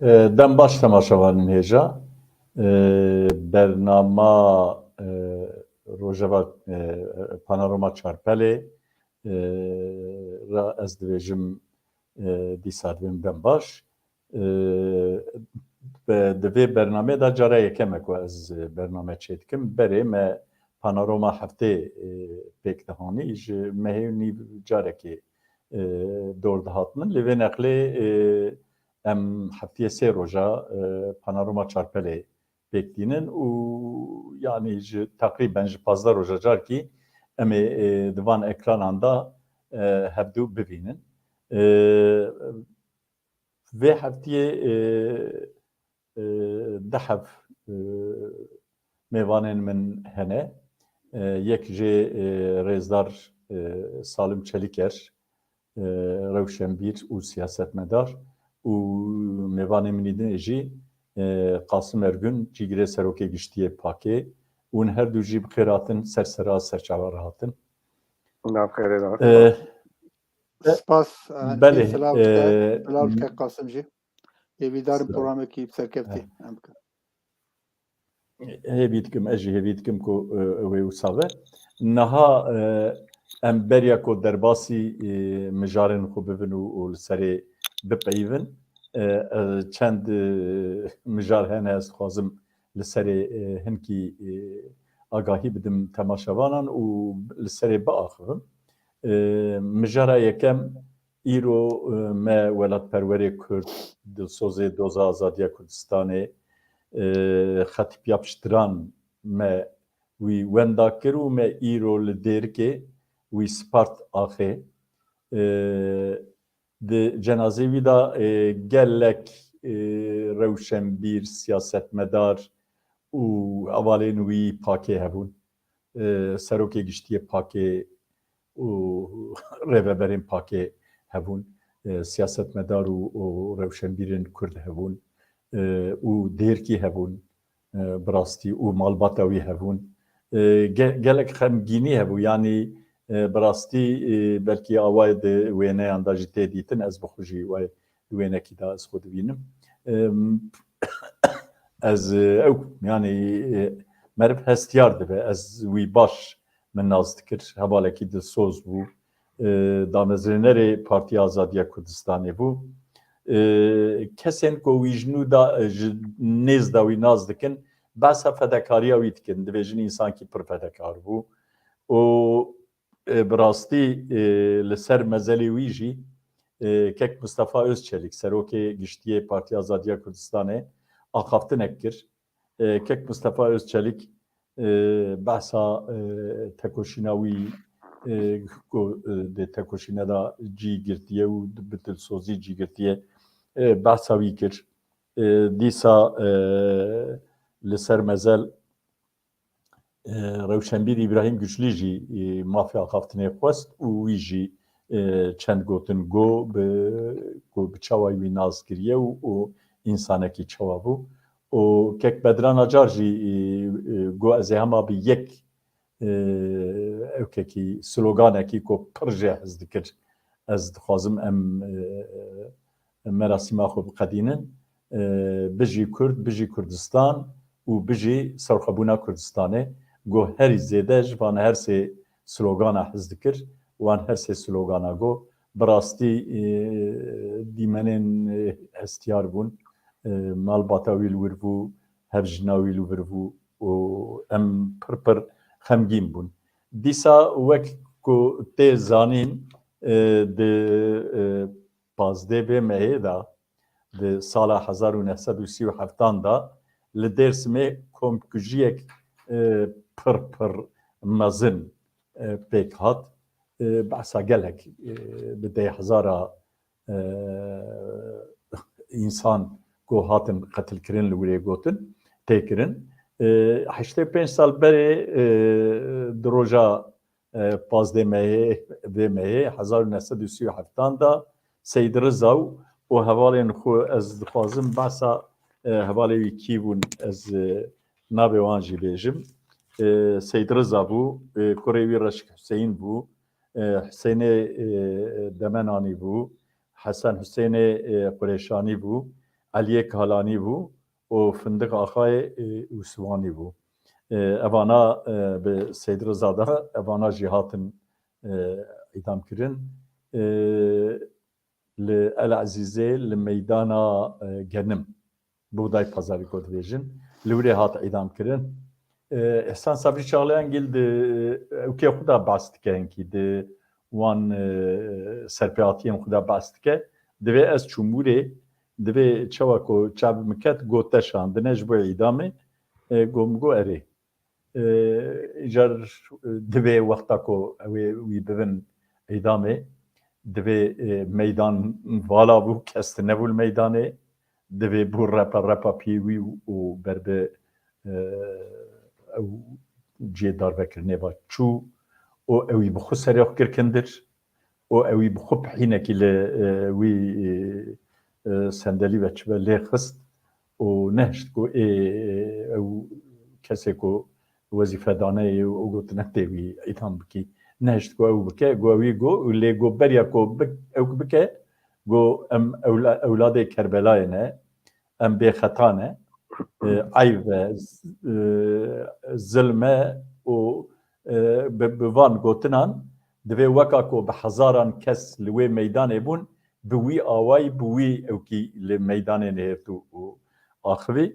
Dem baş temaşavanın hêja bernama Rojava Panorama Çarpelê ra ez dibêjim dîsa dibim dem baş. Di vê bernamê de cara yekem ku ez bername çê dikim berê me Panorama heftê pêk dihanî ji mehê nîv carekê dor dihatinin li vê neqlê em heftiyê sê roja Panorama Çarpelê pêk dînin û yanî ji teqrîben ji 15 roja carkî em ê di van ekranan da hevdû bibînin. Vê heftiyê dehev mêvanên min hene. Yek jê rêzdar Salim Çelîker, rewşenbîr û siyasetmedar û mêvanê min dîtin jî Qasım Ergün cîgirê Serokê Giştiyê Pakê û her du jî bi xêr hatin sersera serçavara hatin. Spas Belê Bilal Qasım jî hêvîdarên programekî serkeftî em bikin. Hêvî dikim ez jî hêvî dikim ku wê wisa ve niha em beriya ku derbasî mijarên xwe bibin û li serê bipeyivin. Çend mijar hene ez dixwazim li serê hinkî agahî bidim temaşevanan û li serê biaxivim. Mijara yekem îro me welatperwerê Kurd Dilsozê Doza Azadiya Kurdistanê Xetîpya Piştran me wî wenda kir û me îro li Dêrikê wî spart axê. Di cenazê wî da gelek rewşenbîr, siyasetmedar û hevalên wî pakê hebûn. Serokê Giştiyê Pakê û rêveberên pakê hebûn. Siyasetmedar û rewşenbîrên Kurd hebûn û Dêrkî hebûn bi rastî û malbata wî hebûn. Gelek xemgînî hebû yanî bi rastî belkî awayê di wêneyan da jî tê dîtin ez bi xwe jî wê di wênekî da ez xwe dibînim. Ez ew yanî meriv hestiyar dibe ez wî baş min naz dikir hevalekî dilsoz bû. Damezrênerê Partiya Azadiya Kurdistanê bû. Kesên ku wî ji nû da ji nêz da wî naz dikin behsa fedekariya wî dikin dibêjin însankî pir fedekar bû û bi rastî li ser mezelê wî jî Kek Mustafa Özçelik Serokê Giştiyê Partiya Azadiya Kurdistanê axaftinek kir. Kek Mustafa Özçelik behsa tekoşîna wî di tekoşîne da cî girtiye û bi dilsozî cî girtiye behsa wî kir. Dîsa li ser mezel Rewşenbîr İbrahim Güçlü jî mafya axaftinê xwest û wî jî çend gotin ku bi çawa wî naz kiriye û însanekî çawa bû. û Kek Bedran Acar jî got ez ê hema bi yek evkekî sloganekî ku pir jê hez dikir ez dixwazim em merasîma xwe biqedînin bijî Kurd, bijî Kurdistan û bijî serxwebûna Kurdistanê. Got herî zêde ji van her sê slogana hez dikir. Wan her sê slogana got bi rastî dîmenên hestiyar bûn. Malbata wî li wir bû, hevjina wî li wir bû û em pir xemgîn bûn. Dîsa wek ku tê zanîn di pazdê vê mehê da di sala 1937 da li Dêrsimê komkujiyek pir mezin pêk hat. Behsa gelek bi dê hezara însan ku hatin qetilkirin li wirê gotin têkirin. 85 sal berê di roja pazdê mehê vê mehê 1937 da Seyd Rıza û hevalên xwe ez dixwazim behsa hevalê wî kî bûn ez navê wan jî bêjim. Seyd Rıza bû, kurê wî Reşik Hüseyin bû, Hüseynê Demenanî bû, Hesen Hüseynê Qureşanî bû, علیه کالانی بو و فندق آخای اوسوانی بو اوانا به سید رزاده اوانا جهاتن ایدام کرن للعزیزه لمیدانا گنم بودای پازاری کود ویژن لوری هات ایدام کرن احسان صبری چالیان گلد اوکی خدا باست که انکی ده وان سرپیاتیم خدا باست که دوی از چوموری دوی چواکو چاب مکت گوته شاندنه جبو ایدامه گومگو اره جار دوی وقتا کو وی ببن ایدامه دوی میدان والا بو کست نبول میدانه دوی بو رپا پیوی و برده او جێ دارڤەکردنێ بە چوو و ئەوی بخۆ سەرێخ کردکردر و ئەوی بخۆ پحینێکی لە وی سەندەلی بەچبە لێ خست و نەهشت ئەو کەسێک و وەزیفەدانەیە و گوتنە تێوی ئەیتان بکی نەهشت ئەو بکە گووی گۆ و لێ گۆ بەریا کۆ ئەو بکە گۆ ئەم ئەولادێک کەربەلایەنە ئەم بێخەتانە عیب ظلمه و بوان گوتنان دوی وکا کو به هزاران کس لوی میدانه بون بوی آوای بوی اوکی لمیدانه نهرتو و آخوی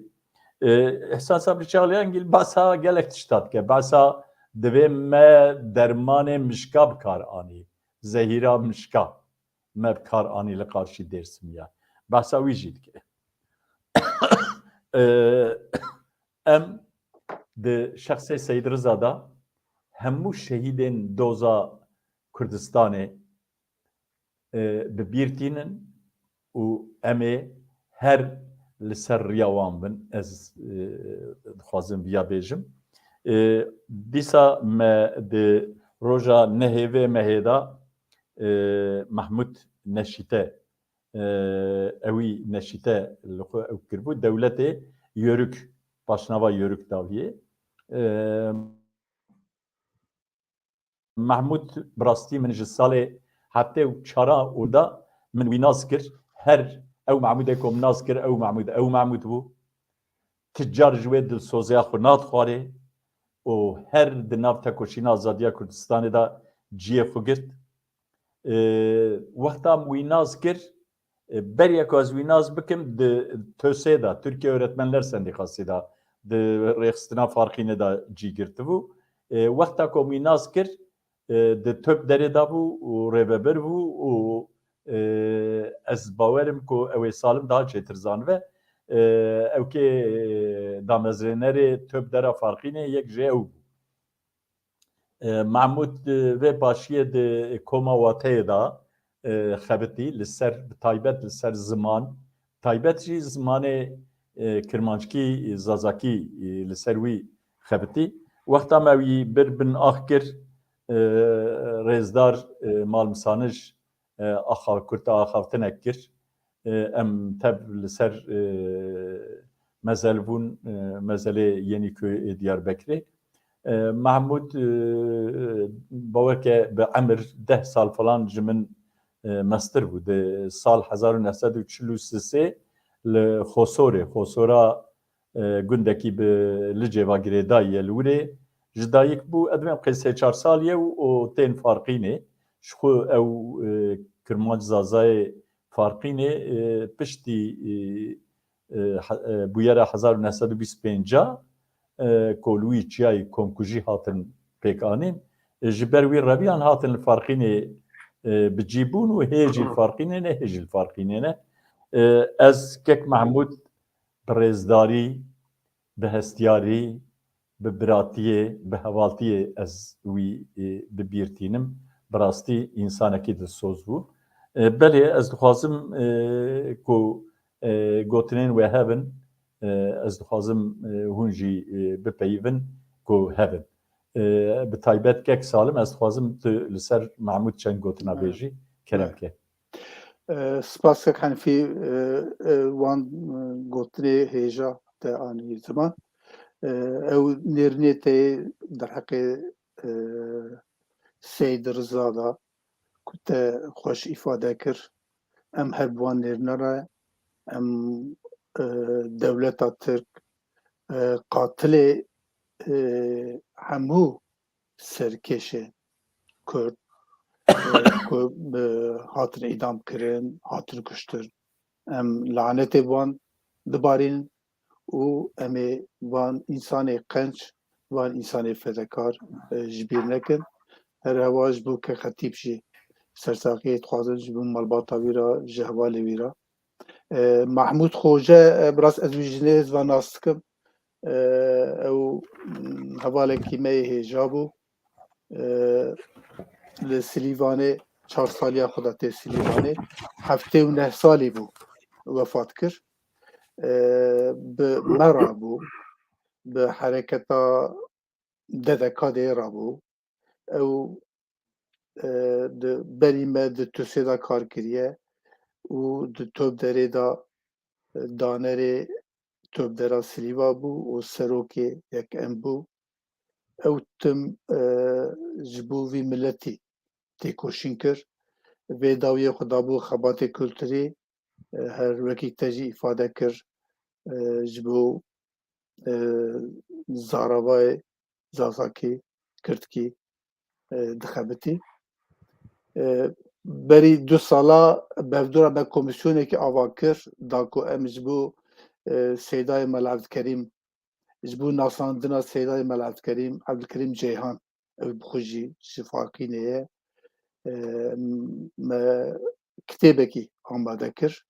احسان صبری چالیان گل باسا گلک تشتاد که باسا دوی ما درمان مشکا بکار آنی زهیرا مشکا ما بکار آنی لقارشی درسم یا باسا وی جید که ام de şahsi Seyyid Rıza'da hemû şehîdên doza Kurdistanê bi bîr tînin û em ê her li ser riya wan bin ez dixwazim viya bêjim dîsa me di roja nehêvê mehêda Mahmud Neşîte evî Neşîte li xwe ew kirbû dewletê Yörük Başnava Yörük daviye Mahmud brastî min ji salê hete û çara û da min wî nas kir her ew Mahmudê ku min nas kir ew Mahmud bû ticcar ji wê dilsoziya xwe nadixware û her di nav tekoşîna azadiya Kurdistanê da ciyê xwe girt wexta min wî nas kir beriya ku ez wî nas bikim di TÖSE da Türkiye Öğretmenler Sendikası da di rêxistina farxînê da cî girtibû wexta ku wî nas kir di töp derê da bû û rêveber bû û ez bawerim ku ew ê salim daha çêtir zanibe ew kê damezrênerê töp dera farxînê yek ji ew bû Mahmud vê başiyê di koma wateyê da xebitî li ser taybet li ser ziman taybet jî zimanê kirmanckî zazakî li ser wî xebitî wexta me wî bir bin ax kir rêzdar malmisanij Kurta axavtinek kir em tev li ser mezel bûn mezelê Yenîköyê Diyarbekirê Mahmud baweke bi emir 10 sal falan ji min mestir bû di sal 1943 li Xosorê gundekî bi li cêva girêdayî li Wîrê ji dayîk bû edmem qê 4 salî û tên farqînê ji xwe ew kirmanc zazayê farqînê piştî bûyera 1925 ku li wî çiyayê komkujî hatin pêkanîn ji ber wî reviyan hatin li farqînê bicîbûn û hê jî farqînê ne hê jî farqînê ne ez kek Mahmud bi rêzdarî bi hestiyarî bi biratiyê bi hevaltiyê ez wî bibîrtînim bi rastî însanekî dilsoz bû belê ez dixwazim ku gotinên wê hebin ez dixwazim hûn jî bipeyivin ku hebin bi taybet kek salim ez dixwazim tu li ser Mahmud çend gotina bêjî kerem ke Spas kek Henfî wan gotinê hêja te anî ziman ew nêrînê tê derheqê Seyyid Rıza da ku te xweş îfade kir em her bi wan nêrîna re em devleta Türk qatilê hemû serkêşê Kurd ku hatin îdam kirin, hatin kuştin. Em lanetê wan dibarînin û em ê van însanê qenc, van însanê fedekar ji bîr nekin. Her hewa ji bo ke Xetîb jî sersaxiyê dixwazin ji bo malbata wî ra ji hevalê wî ra. Mahmûd Xoje birast ez wî ji nê zvan nas dikim. Ew hevalekî me yê hêja bû. Li Silîvanê 4 saliya xwe da tê Silîvanê 79 salî bû wefat kir. Bi me rabû, bi hereketa Dedekadê rabû. Ew di berî me di Tusê da kar kiriye û di Topderê da danerê Topdera Silîva bû û serokê yek em bû. Ew tim ji bo vî milletî têkoşîn kir. Vê dawiyê xwe dabû xebatê kulturî her wekî te jî îfade kir ji bo zaravayê Zazakî Kirtkî dixebitî. Berî 2 sala bevdora me komisyonekî ava kir da ku em ji bo Seydayê Melevdkerîm ji bo nasandina Seydayê Melevdkerîm Ebdülkerîm Ceyhan ew bixwe jî ji Faqînê ye me kitêbekî amade kir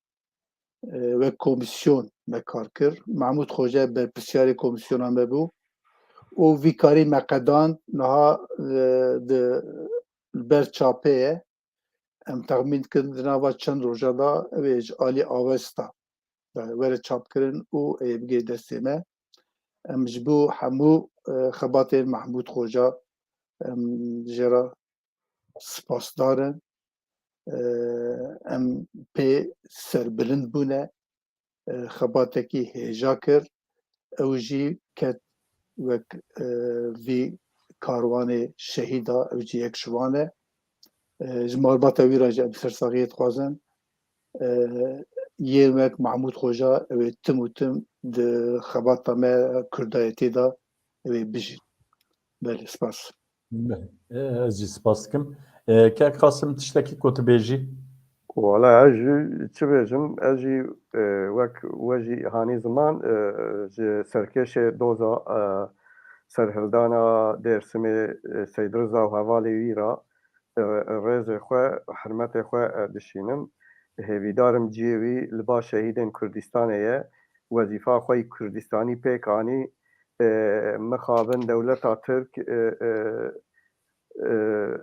wek komisyon me kar kir. Mahmûd Xoje berpirsyarê komisyona me bû û vî karî me qedan niha di ber çapê ye. Em texmîn dikin di nava çend roja da ew ê ji alî Awesta were çapkirin û ê bigê destê me. Em ji bo hemû xebatên Mahmûd Xoja em jê ra spasdar in. Em pê serbilind bûne, xebatekî hêja kir. Ew jî ket wek vî karwanê şehîda ew jî yek ji wan e. Ji malbata wî ra jî em sersaxiyê dixwazin. Yê wek Mahmûd Xoja ew ê tim û tim di xebata me Kurdayetê da ew ê bijîn. Belê spas. Ez jî spas dikim. Kek Qasim tiştekî ku tu bêjî? Wala ez jî çi bêjim, ez jî wek we jî hanî ziman ji serkêşê doza serhildana Dêrsimê Seyd Riza û hevalê wî ra rêzê xwe, hirmetê xwe dişînim. Hêvîdarim ciyê wî li ba şehîdên Kurdistanê ye. Wezîfa xwe yê Kurdistanî pêk anî mixabin dewleta Tirk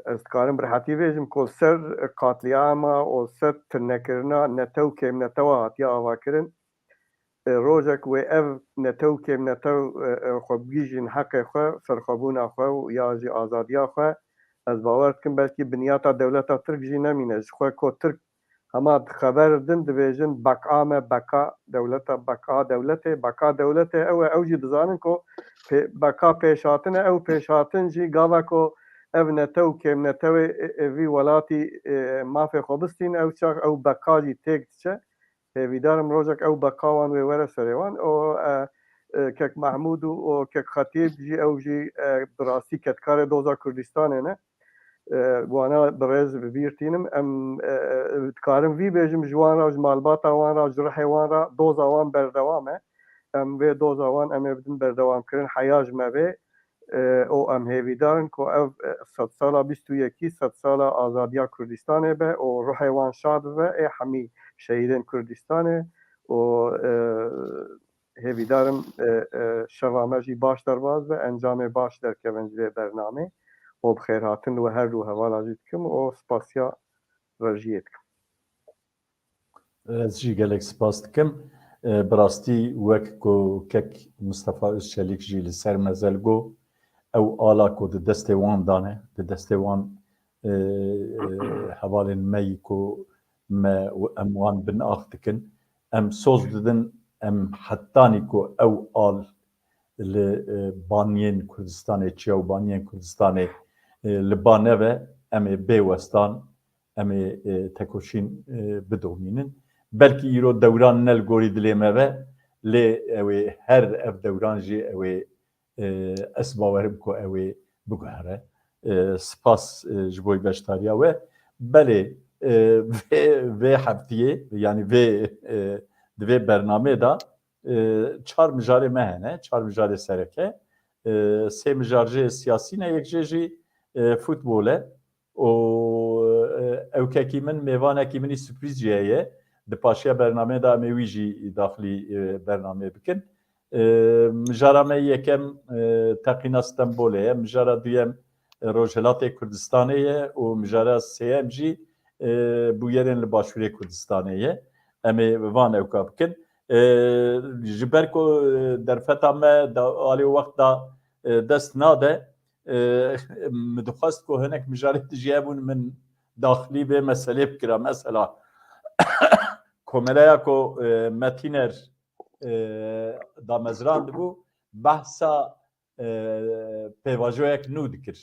ez dikarim bi rehetî bêjim ku ser qatlîama û ser tirnekirina netew kêmnetewa hatiye avakirin. Rojek wê ev netew kêmnetew xwe bigîjin heqê xwe, serxwebûna xwe û ya jî azadiya xwe, ez bawer dikim belkî binyata dewleta Tirk jî nemîne. Ji xwe ku Tirk hema dixeber din dibêjin beqa me beka dewleta beka dewletê, beka dewletê ew e ew jî dizanin ku beka pêşhatin e ew pêşhatin jî gava ku ev netew kêmnetewê vî welatî mafê xwe bistîn ew çax ew beka jî têk diçe. Hêvîdarim rojek ew beka wan wê were serê wan û kek Mahmûd û kek Xetîb jî ew jî bi rastî ketkarê doza Kurdistanê ne. Wana bi rêz bibîrtînim. Em dikarim vî bêjim ji wan ra ji malbata wan ra ji rihê wan ra doza wan berdewam e. Em vê doza wan em ê bidin berdewamkirin heya ji me vê û em hêvîdarin ku ev sed sala 21 sed sala azadiya Kurdistanê be û rihê wan şad bibe ê hemî şehîdên Kurdistanê û hêvîdarim şeva me jî baş derbas be, encamê baş derkevin ji vê bernamê û bi xêrhatin we her du hevala jî dikim û spasiya rejiyê dikim. Ez jî gelek spas dikim. Bi rastî wek ku kek Mustafa Özçelik jî li ser mezel got, ew ala ku di destê wan dane, di destê wan hevalên me yî ku me em wan binax dikin, em soz didin, em hettanî ku ew al li baniyên Kurdistanê çiya û baniyên Kurdistanê li ba neve, em ê bêwestan, em ê tekoşîn bidomînin. Belkî îro dewran nel gorî dilê me ve لێ ئەوێ هەر ئەف دەورانژێ ئەوێ ئەس باوەرم کۆ ئەوێ بگوهرە سپاس ji بۆی بەشداریە we belê vê heftiyê yanî vê di vê bernamê da çar mijarê me hene çar mijarê sereke sê mijar jê siyasî ne yek jê jî futbol e û ewkekî min mêvanekî minî sürpriz jî heye di paşiya bernamê da em ê wî jî daxilî bernamê bikin mijara me yekem teqîna Stenbolê ye mijara duyem Rojhilatê Kurdistanê ye û mijara sêyem jî bûyerên li Başûrê Kurdistanê ye em ê van ewka bikin ji ber ku derfeta me alê wext da dest nade min dixwast ku hinek mijarê dijî hebûn min daxilî vê meselê bikira mesela komeleya ku Metîner damezran dibû behsa pêvajoyek nû dikir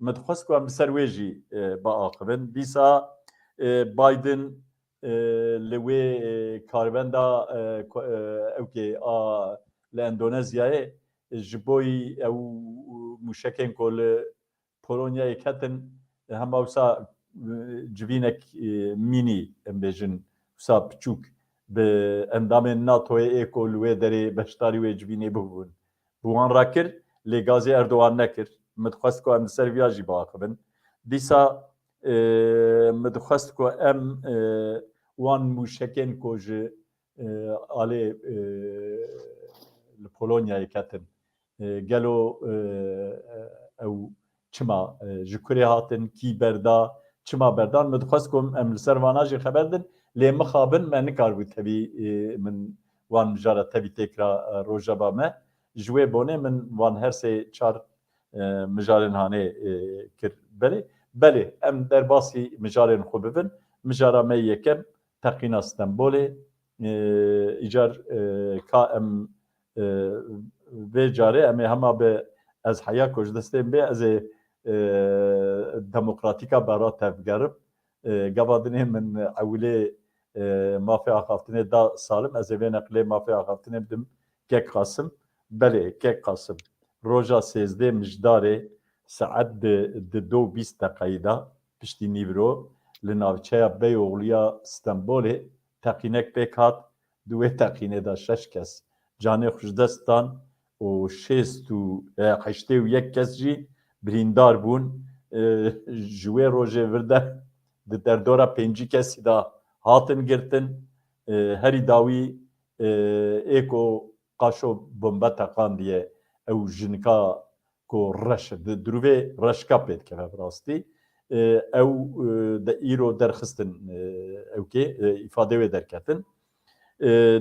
min dixwast ku em bi ser wê jî biaxivin dîsa Biden li wê karibenda ewkê a li Endonezyayê ji boî ew mûşekên ku li Polonyayê ketin hema wisa civînek mînî em bêjin wisa piçûk bi endamên NATOyê ê ku li wê derê beşdarî wê civînê bibûn bi wan rakir lê gazê Erdogan nekir min dixwast ku em li ser vîya jî biaxivin dîsa min dixwast ku em wan mûşekên ku ji alê li Polonyayê ketin gelo ew çima ji kurê hatin kî berda çima berdan min dixwast ku em li ser vana jî xeber din lê mixabin me nikarbû tevî min wan mijara tevî têkira rojeva me ji wê bonê min wan her sê çar mijarên hanê kir belê em derbasî mijarên xwe bibin mijara me yekem teqîna Stenbolê îcar ka em vê carê em ê hema bi ez heya ku ji destên bê ez ê demokratîka bera tevgerim gava dinê min ewilê mafê axaftinê da salim ez ê vê neqilê mafê axaftinê bidim kek qasim belê kek qasim roja sêzdê mijdarê saet di 2:20 deqeyî da piştî nîvro li navçeya Beyoğlu'ya Stenbolê teqînek pêk hat di wê teqînê da 6 kes canê xwe ji dest dan û 81 kes jî birîndar bûn ji wê rojê vir de di derdora 5 kesî da hatin girtin herî dawî ê ku qaşo bombe teqandiye ew jinika ku reş di dirûvê reşka pê dikeve bi rastî ew de îro derxistin ewkê îfade wê derketin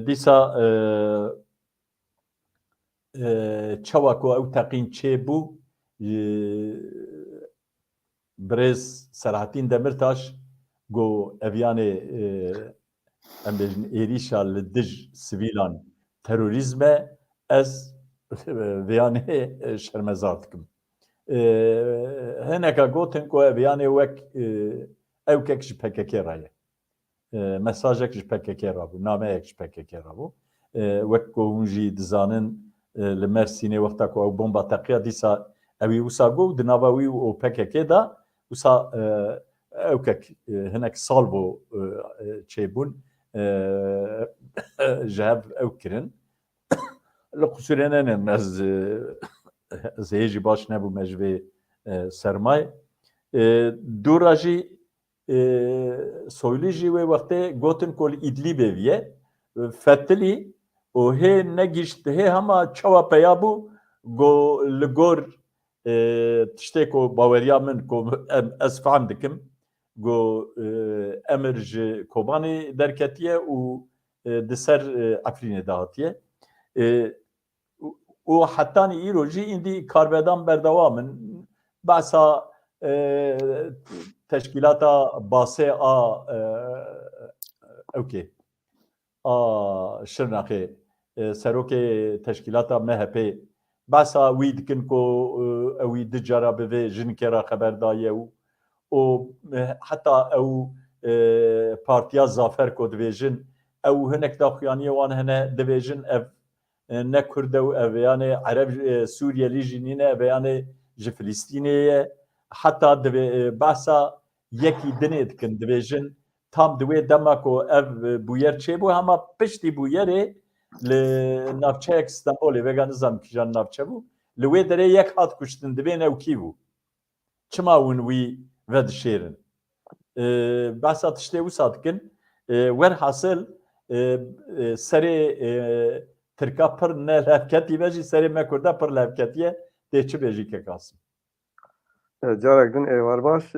dîsa çawa ku ew teqîn çêbû Birêz Selahattin Demirtaş got eviyanê em bêjin êrîşa li dij sivîlan terorîzme ez viyanê şermezar dikim hineka gotin ku eviyanê wek ewkek ji PKK ra ye mesajek ji PKK rabû nameyek ji PKK rabû wek ku hûn jî dizanin li Mersînê wexta ku ew bomba teqiya dîsa ewî wisa got di nava wî û PKK da wisa ewkek hinek sal bû çêbûn ji hev ew kirin li qusûrê nenin ez hê jî baş nebûme ji vê sermayê dûra jî Soylî jî wê wextê gotin ku li Îdlibê viye fetilî û hê negîşt hê hema çawa peya bû got li gor tiştê ku baweriya min ku ez fehm dikim got emir ji Kobanê derketiye û di ser Efrînê de hatiye û hetanî îro jî îndî karbedan berdewam in behsa teşkîlata basê a ewkê a Şirnexê serokê teşkîlata MHP behsa wî dikin ku ewî di cara bi vê jinikê ra xeber daye û heta ew partiya Zafer ku dibêjin ئەو هەنێک داخوایانیە وان هەنە دەبێژن ئەڤ نە کوردە و ئەڤیانێ عەرەب سووریە لیژی نینە ئەڤیانێ ji Filîstînê heta behsa yekî dinê dikin dibêjin tam di wê dema ku ev bûyer çêbû hema piştî bûyerê li navçeyek Stenbolê vega nizanım kîjan navçe bû li wê derê yek hat kuştin dibên ew kî bû çima hûn wî vedişêrin behsa tiştê wisa dikin werhasil serê Tirka pir ne levketî ve jî serê me Kurda pir levketiye tê çi bêjîkek asım جارك دن ايوار باش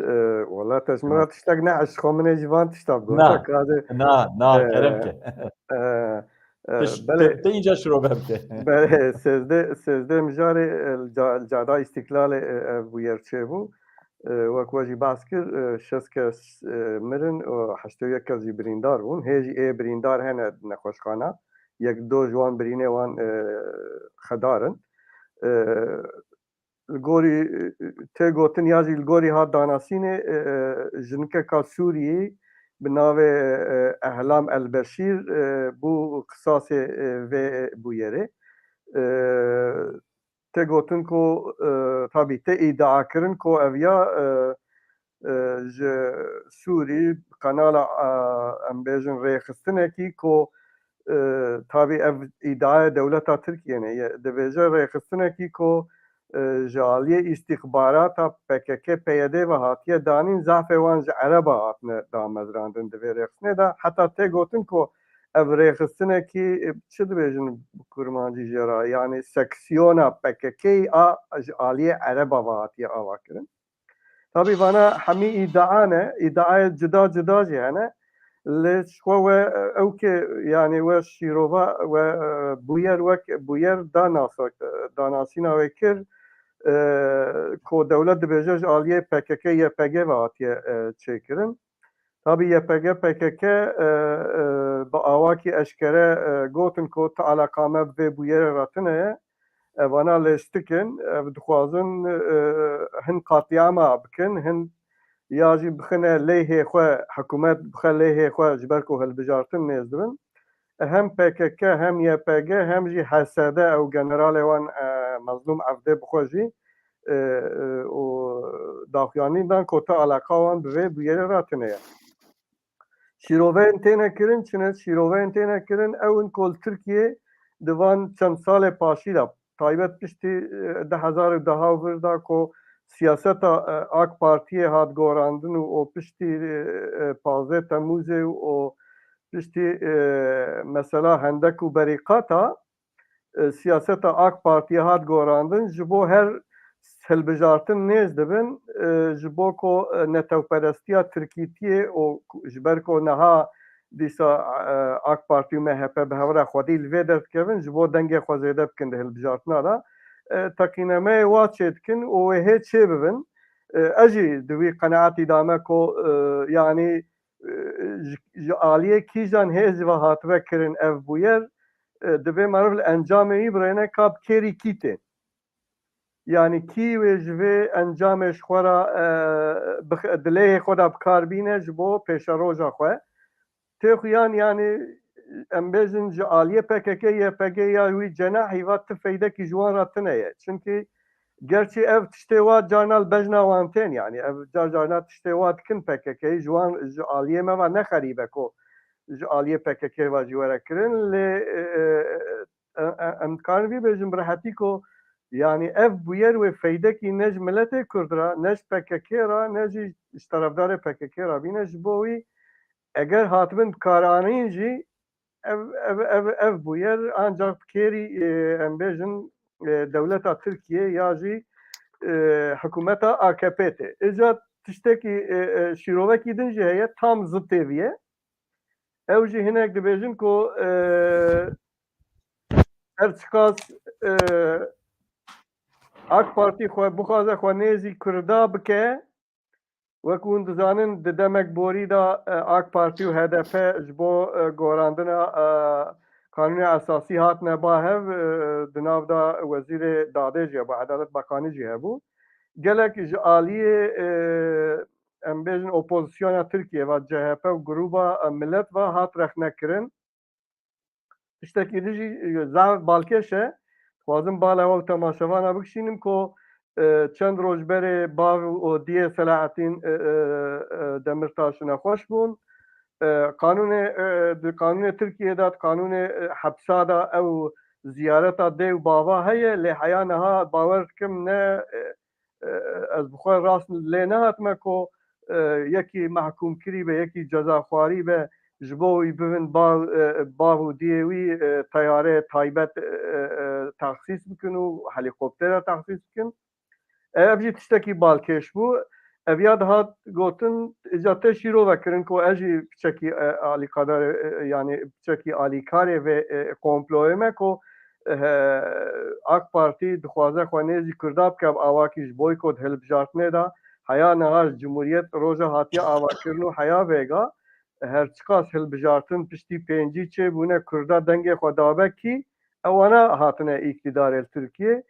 والله تجمرات تشتاق نعش خو من جوان تشتاق قولك هذا نا keremke بله te inca şiro bemke بله سيزده مجاري الجعدا استقلال بوير تشيبو وكواجي باسكر شسك مرن وحشتو يك كزي بريندار بون هيجي اي بريندار هنا نخوشخانه يك دو جوان برينه وان خدارن الگوری تگوتن یازی الگوری ها داناسینه جنکه کا سوریه به نام احلام البشیر بو قصاص و بویره تگوتن کو تابی ته ادعا کرن کو اویا سوری قنال امبیجن ریخستنه کی کو تابی ادعا دولتا ترکیه نه دبیجه ریخستنه کی کو جالیه استخبارات PKK PYD و هاتیه دانین ضعف وان عرب هاتنه دامزراندن دوی ریخستنه دا حتی تی گوتن کو ev ریخستنه کی چه دبیجن کرمانجی جرا yani seksiyona PKK a جالیه عرب و هاتیه آوا کرن tabi bana hami iddiaya cida yani leş و اوke yani ve şirova ve buyer danasina vekir ko devlet dibêje ji aliyê PKK YPG ve hatiye çêkirin tabi YPG PKK bi awakî eşkere gotin ku te alaqame vê bûyerê re tune evana lêştikin ev dixwazin hin qatiyama bikin hin ya jî bixine lêhê xwe hikûmet bixe lêhê xwe ji ber ku hilbijartin nêz dibin hem PKK hem YPG hem jî HSD ew generalê wan mezlûm Evdê bixwe jî û daxuyanîdan ku te alaqa wan bi vê bûyerê re tune ye şîroveyên têne kirin çine şîroveyên têne kirin ew in ku li Tirkiye di van çend salê paşî de taybet piştî 2010 da ku siyaseta AK Partiye hat gorandin û o piştî 15 Temmûzê û piştî mesela hendek û berîqata siyaseta AK Partiye hat gorandin ji bo her hilbijartin nêz dibin ji bo ku netewperestiya Tirkîtiyê û ji ber ku niha dîsa AK Parti û MHP bi hewra xwedî li vê derdikevin ji bo dengê xwe zêde bikin di hilbijartina da teqînemeyê wa çêdikin û wê hê çê bibin ez jî di wî qenaetî dame ku yani ji aliyê kîjan hêzî ve hatibe kirin ev bûyer divê meriv li encamê wî birêne ka bi kêrî kî tê yani kî wê ji vê encamê ji xwe re di lêhê xwe de bikarbîne ji bo pêşeroja xwe tê xuyan yani em bêjin ji aliyê PKK YPG ya wî cenahî ve ti feydekî ji wan re tune ye çunkî gerçi ev tiştê wa carna li bejna wan tên yani ev carna tiştê wa dikin PKK'yê ji wan ji aliyê me ve nexerîbe ku ji aliyê PKK ve jî were kirin lê em dikarin vî bêjin bi rehetî ku yani ev bûyer wê feydekî ne ji miletê Kurd re ne ji PKK re ne jî ji terefdarê PKK re bîne ji bo wî eger hatibin karanîn jî ev bûyer ancak kêrî em bêjin dewleta Tirkiye ya jî hikûmeta AKP tê îca tiştekî şîrovekî din jî heye tam zıt tê vî ye ew jî hinek dibêjin ku her çiqas AK Parti xwe bixwaze xwe nêzî Kurda bike wekû hûn dizanin di demek borî da AK Parti û HDP ji bo gorandina Kanûna Esasî hatine bahev di nav da Wezîrê Dadê jî hebû Edalet Bakanî jî hebû gelek ji aliyê em bêjin opozisyona Tirkiye ve CHP û gruba millet ve hat rexnekirin tiştekî dijî zav balkêşe dixwazim bala we temaşevana bikişînim ku çend roj berê bav û diyê Selahattin Demirtaş nexweş bûn. Kanûnê Tirkiyeyê de kanûnê hepsa da ew ziyareta dê û bava heye lê heya niha bawer dikim ne ez bi xwe rast lê nehatime ku yekî mehkûmkirî be yekî cezaxwarî be ji bo wî bibin bav û diyê wî teyarê taybet texsîs bikin û helîkoptera texsîs bikin. Ev jî tiştekî balkêş bû. Ev ya dihat gotin îca tê şîrovekirin ku ez jî piçekî alîqadarê yanî piçekî alîkarê vê komployê me ku AK Partî dixwaze xwe nêzî Kurda bike awakî ji boykot hilbijartinê da heya niha ji Cumhuriyet roja hatiye avakirin û heya vêga her çiqas hilbijartin piştî pêncî çêbûne Kurda dengê xwe dabe kî ewana hatine îktidarê li Tirkiye.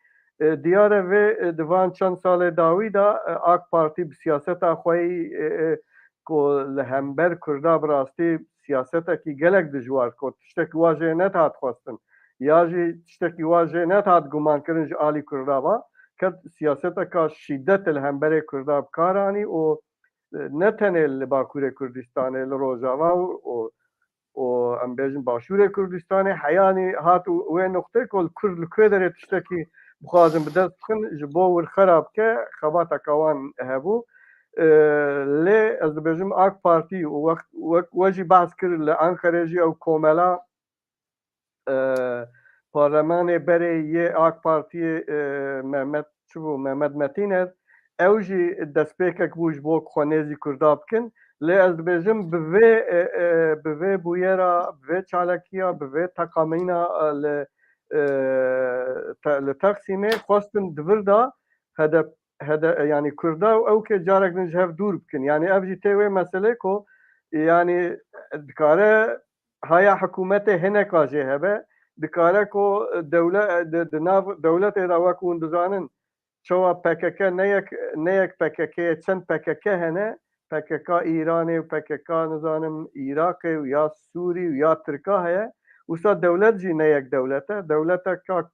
Diyar e vê divan çend salê dawî da AK Partî bi siyaseta xwe ku li hember Kurda bi rastî siyasetekî gelek dijwar ku tiştekî wa jê nehat xwestin ya jî tiştekî wa jê nehat gumankirin ji alî Kurda ba ket siyaseteka şîddet li hemberê Kurda bi kar anî û ne tenê li Bakurê Kurdistanê li Rojava û em bêjin Başûrê Kurdistanê heyanî hat wê noqteyê ku Kurd li kwê derê tiştekî bixwazin bi dest bixin ji bo wirxera bike xebateka wan hebû. Lê ez dibêjim AK Partî û we jî behs kir li Enqerê jî ew komela parlemanê berê yê AK Partiyê Mehmet Metîner ew jî destpêkek bû ji bo xwe nêzî Kurda bikin. Lê ez dibêjim bi vê bûyera bi vê çalakiya bi vê teqamîna li Texsîmê xwestin divir da yanî Kurda û ew carek din ji hev dûr bikin. Yani ev jî tê wê meselê ku yanî dikare haya hikûmetê hineka jê hebe dikare ku di nav dewletê de wek hûn dizanin çawa PKK neyek PKK'ye çend PKK hene PKK İranê û PKK nizanim Iraqê û ya Sûrî û ya Tirka heye wisa dewlet jî neyek dewlet e dewleteka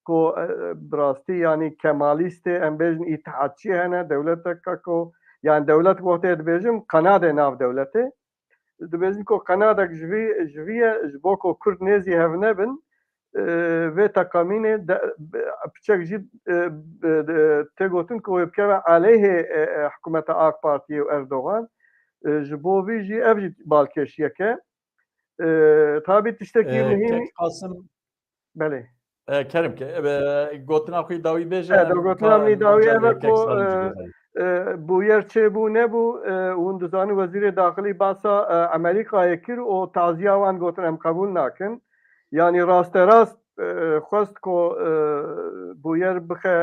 ku bi rastî yanî Kemalîstê em bêjin îtihatçî hene dewleteka ku yani dewlet gohtê dibêjim qenadê nav dewletê dibêjin ku qenadek ji vî ye ji bo ku Kurd nêzî hev nebin vê teqamînê piçek jî tê gotin ku wê bikeve aleyhê hikûmeta AK Partiyê û Erdogan ji bo vî jî ev jî balkêşiyek e. Tabî tiştekî mihîm belê Kerim gotina xwe dawî bêje gotina min dawî ev ku bûyer çêbû nebû hûn dizanin Wezîrê Daxilî basa Amerîkayê kir û taziya wan gotin em qebûl nakin. Yani rasterast xwest ku bûyer bixe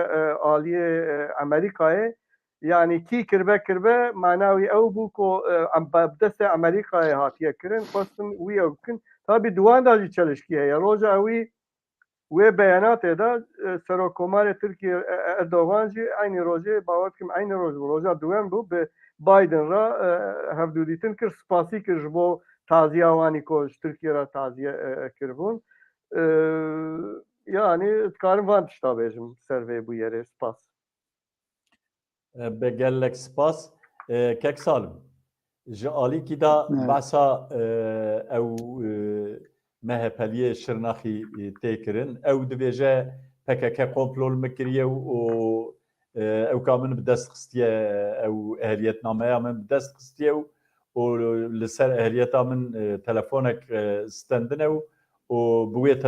aliyê Amerîkayê yani kî kirbe mana wî ew bû ku em bi destê Amerîkayê hatiye kirin xwestin wî ew bikin. Tabî diwan da jî çelişkî heye. Roja wî wê beyanatê de Serokkomarê Tirkiye Erdogan jî aynî rojê bawer dikim aynî roj bû roja duwem bû bi Biden ra hevdûdîtin kir spasî kir ji bo taziya wanî ku ji Tirkiye re taziye kiribûn. Yani dikarim van tişta bêjim ser vê bûyerê spas. Be gelek spas kek salim. Ji alîkî da behsa ew MHP'liyê Şirnaxî tê kirin ew dibêje PKK komplol mikiriye û ew ka min bi dest xistiye ew ehliyetnameya min bi dest xistiye û li ser ehliyeta min telefonek stendine û bi wê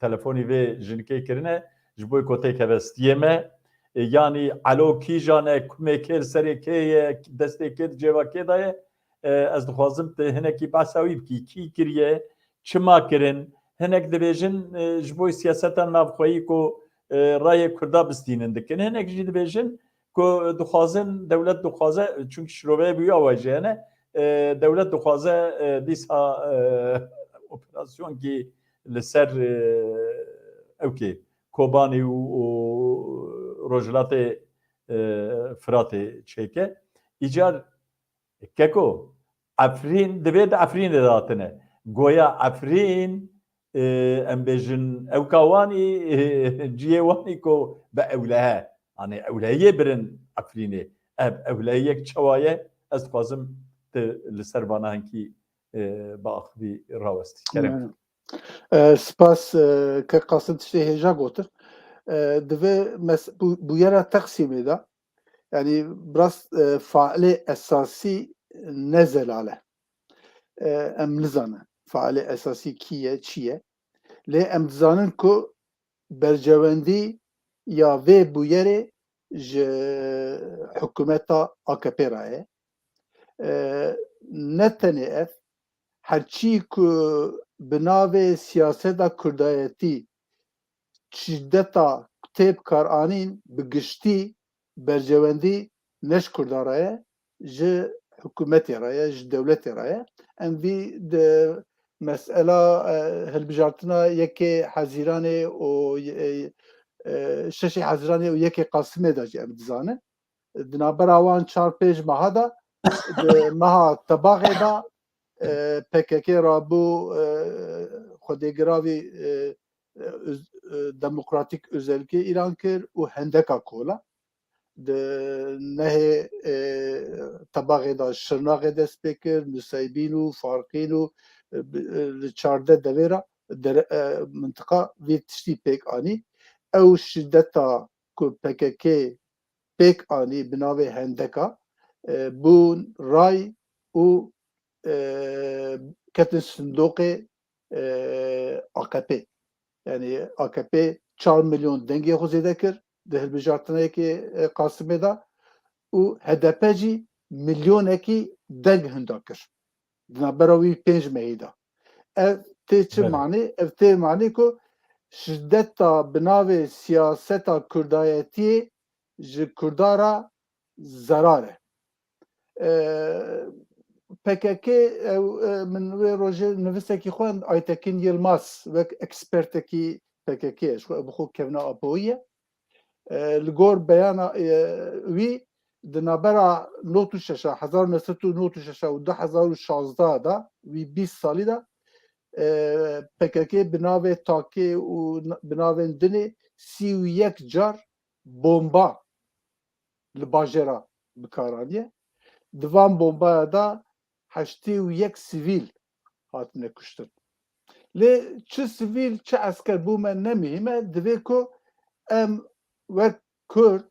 telefonê vê jinikê kirine ji bo ku tê kevestiye me yanî elo kîjan e kumê kê li serê kê ye destê kê di cêva kê de ye ez dixwazim te hinekî behsa wî bikî kî kiriye çima kirin hinek dibêjin ji bo siyaseta navxweyî ku rayê Kurda bistînin dikin hinek jî dibêjin ku dixwazin dewlet dixwaze çünkü şiroveyê bûye awe jê hene dewlet dixwaze dîsa operasyonekî li ser ewkê Kobanî û Rojhilatê Firatê çêke îcar keko Efrîn divê de Efrînê de hatine گویا عفرین ام بيجن او كواني جيواني كو باولها يعني اولهيه برن عفريني اب اولهيه چوايه از قاسم لسربانا هنكي باخذي راوستي كرم سپاس که قاسم تشتي هجا قوتر دوه بو يرا تقسيمي دا يعني براس فعالي اساسي نزل عليه ام نزانه فعالي اساسي كيه چيه لي ام دزانن كو برجوندي يا في بويري ج حكومتا AKP رايه نتني اف هرچی که بناوی سیاستا کردایتی شدتا کتاب کارانین بگشتی برجواندی نش کردارای جه حکومتی رایه جه دولتی رایه ام وی ده مسئله هلبجارتنا یکی حزیرانه و ششی حزیرانه و یکی قاسمه دا جه ام دزانه دنابر آوان 4-5 ماها دا ماها طباقه دا PKK رابو خودگراوی دموکراتیک özelliği İran kir و هندکا کولا ده نه طباقه دا شرناغ دست بکر نسایبین و فارقین و چارده دویرا در منطقه وی تشتی پیک آنی او شدتا که PKK پیک آنی بناوی هندکا بون رای و كتن صندوق AKP يعني AKP 4 مليون دنگي خوزي ذكر ده البجارتنا كي قاسمه دا و HDP جي مليون اكي دنگ هنداكر دنا براوي 5 مهيدا اف تي معني اف تي معني كو شدتا بناوي سياستا كردايتي جي كردارا زراره PKK من وی روژه نویسته کی خوان آیتکین یلماس و اکسپرت کی PKK شو بخو کفنا آپویه لگور بیانا وی دنابرا نوتو ششا 1996 و 2016 دا وی 20 سالی دا PKK بناوه تاکه و بناوه دنی 31 جار بومبا لباجرا بکارانیه دوام بومبا دا 81 سیویل هاتنه کشتن لی چه سیویل چه عسکر بومن نمیهمه دوی که ام وک کرد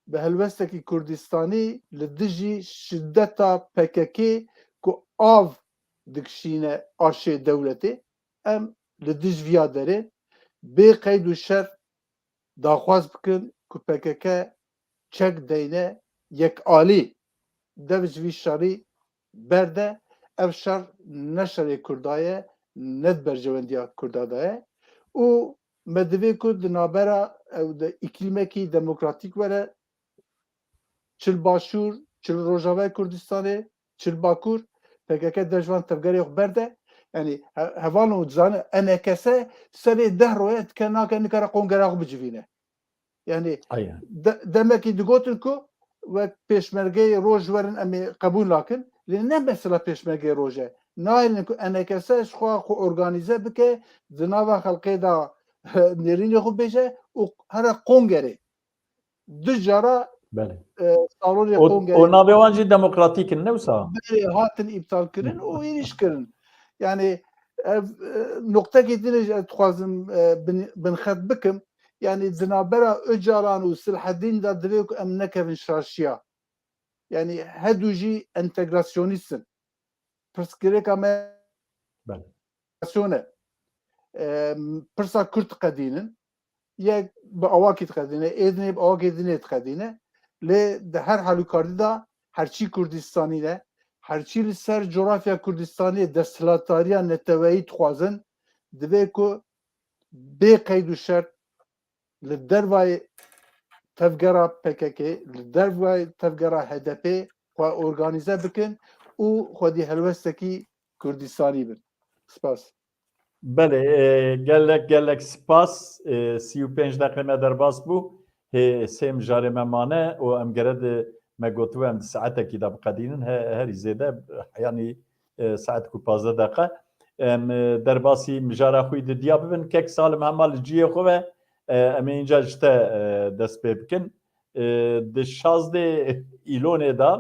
به هلوستکی کردستانی لدجی شدتا PKK که آو دکشینه آشه دولتی ام لدج ویا داره بی قید و شر داخواز بکن که PKK چک دینه یک آلی دوج وی شری برده ev şer neşerê Kurdaye net berjewendiya Kurda da ye û me divê ku di navbera ew de îklîmekî demokratîk were çil Başûr, çil Rojava Kurdistanê, çil Bakur PKK dejvan tevgerê xwe berde yanî hevan û dizane enekese serê 10 roye dike nake nikare qongera xwe bicivîne yanî demekî digotin ku wek pêşmergeyê roj werin em ê qebûl nakin li ne mesela pêşmergê roje nailin ku enekese ji xwe xwe organize bike di nava xelkê da nêrînê xwe bêje û here qongerê du jara salonê qongerê o navê wan jî demokratîk in ne wisa hatin îptal kirin û êriş kirin yanî ev noktekî din dixwazim binxet bikim yani zinabera Öcalan û Silhedîn da divê ku em nekevin şaşiya yani hedû jî entegrasyonîstin pirsgirêka me pirsa Kurd qedînin yek bi awakî diqedîne êdinê bi awakê dinê diqedîne lê di her halûkarî da herçî Kurdistanî ne herçî li ser coğrafya Kurdistanê desthilatariya neteweyî dixwazin divê ku bê qeyd û şert li dervayê tevgera PKK li dervayê tevgera HDP xwe organize bikin û xwedî helwestekî Kurdistanî bin. Spas. Belê gelek spas 35 deqê me derbas bû hê sê mijarê me mane û em gere de me gotiwe em di saetekî de biqedînin herî zêde yanî saet ku 15 deqe دەرباسی مژارە خۆی ددیا ببن کێک ساڵم هەمال جیە خۆە ئەمە اینجا شتە دەست پێ بکن شازدێ ئیلۆنێدا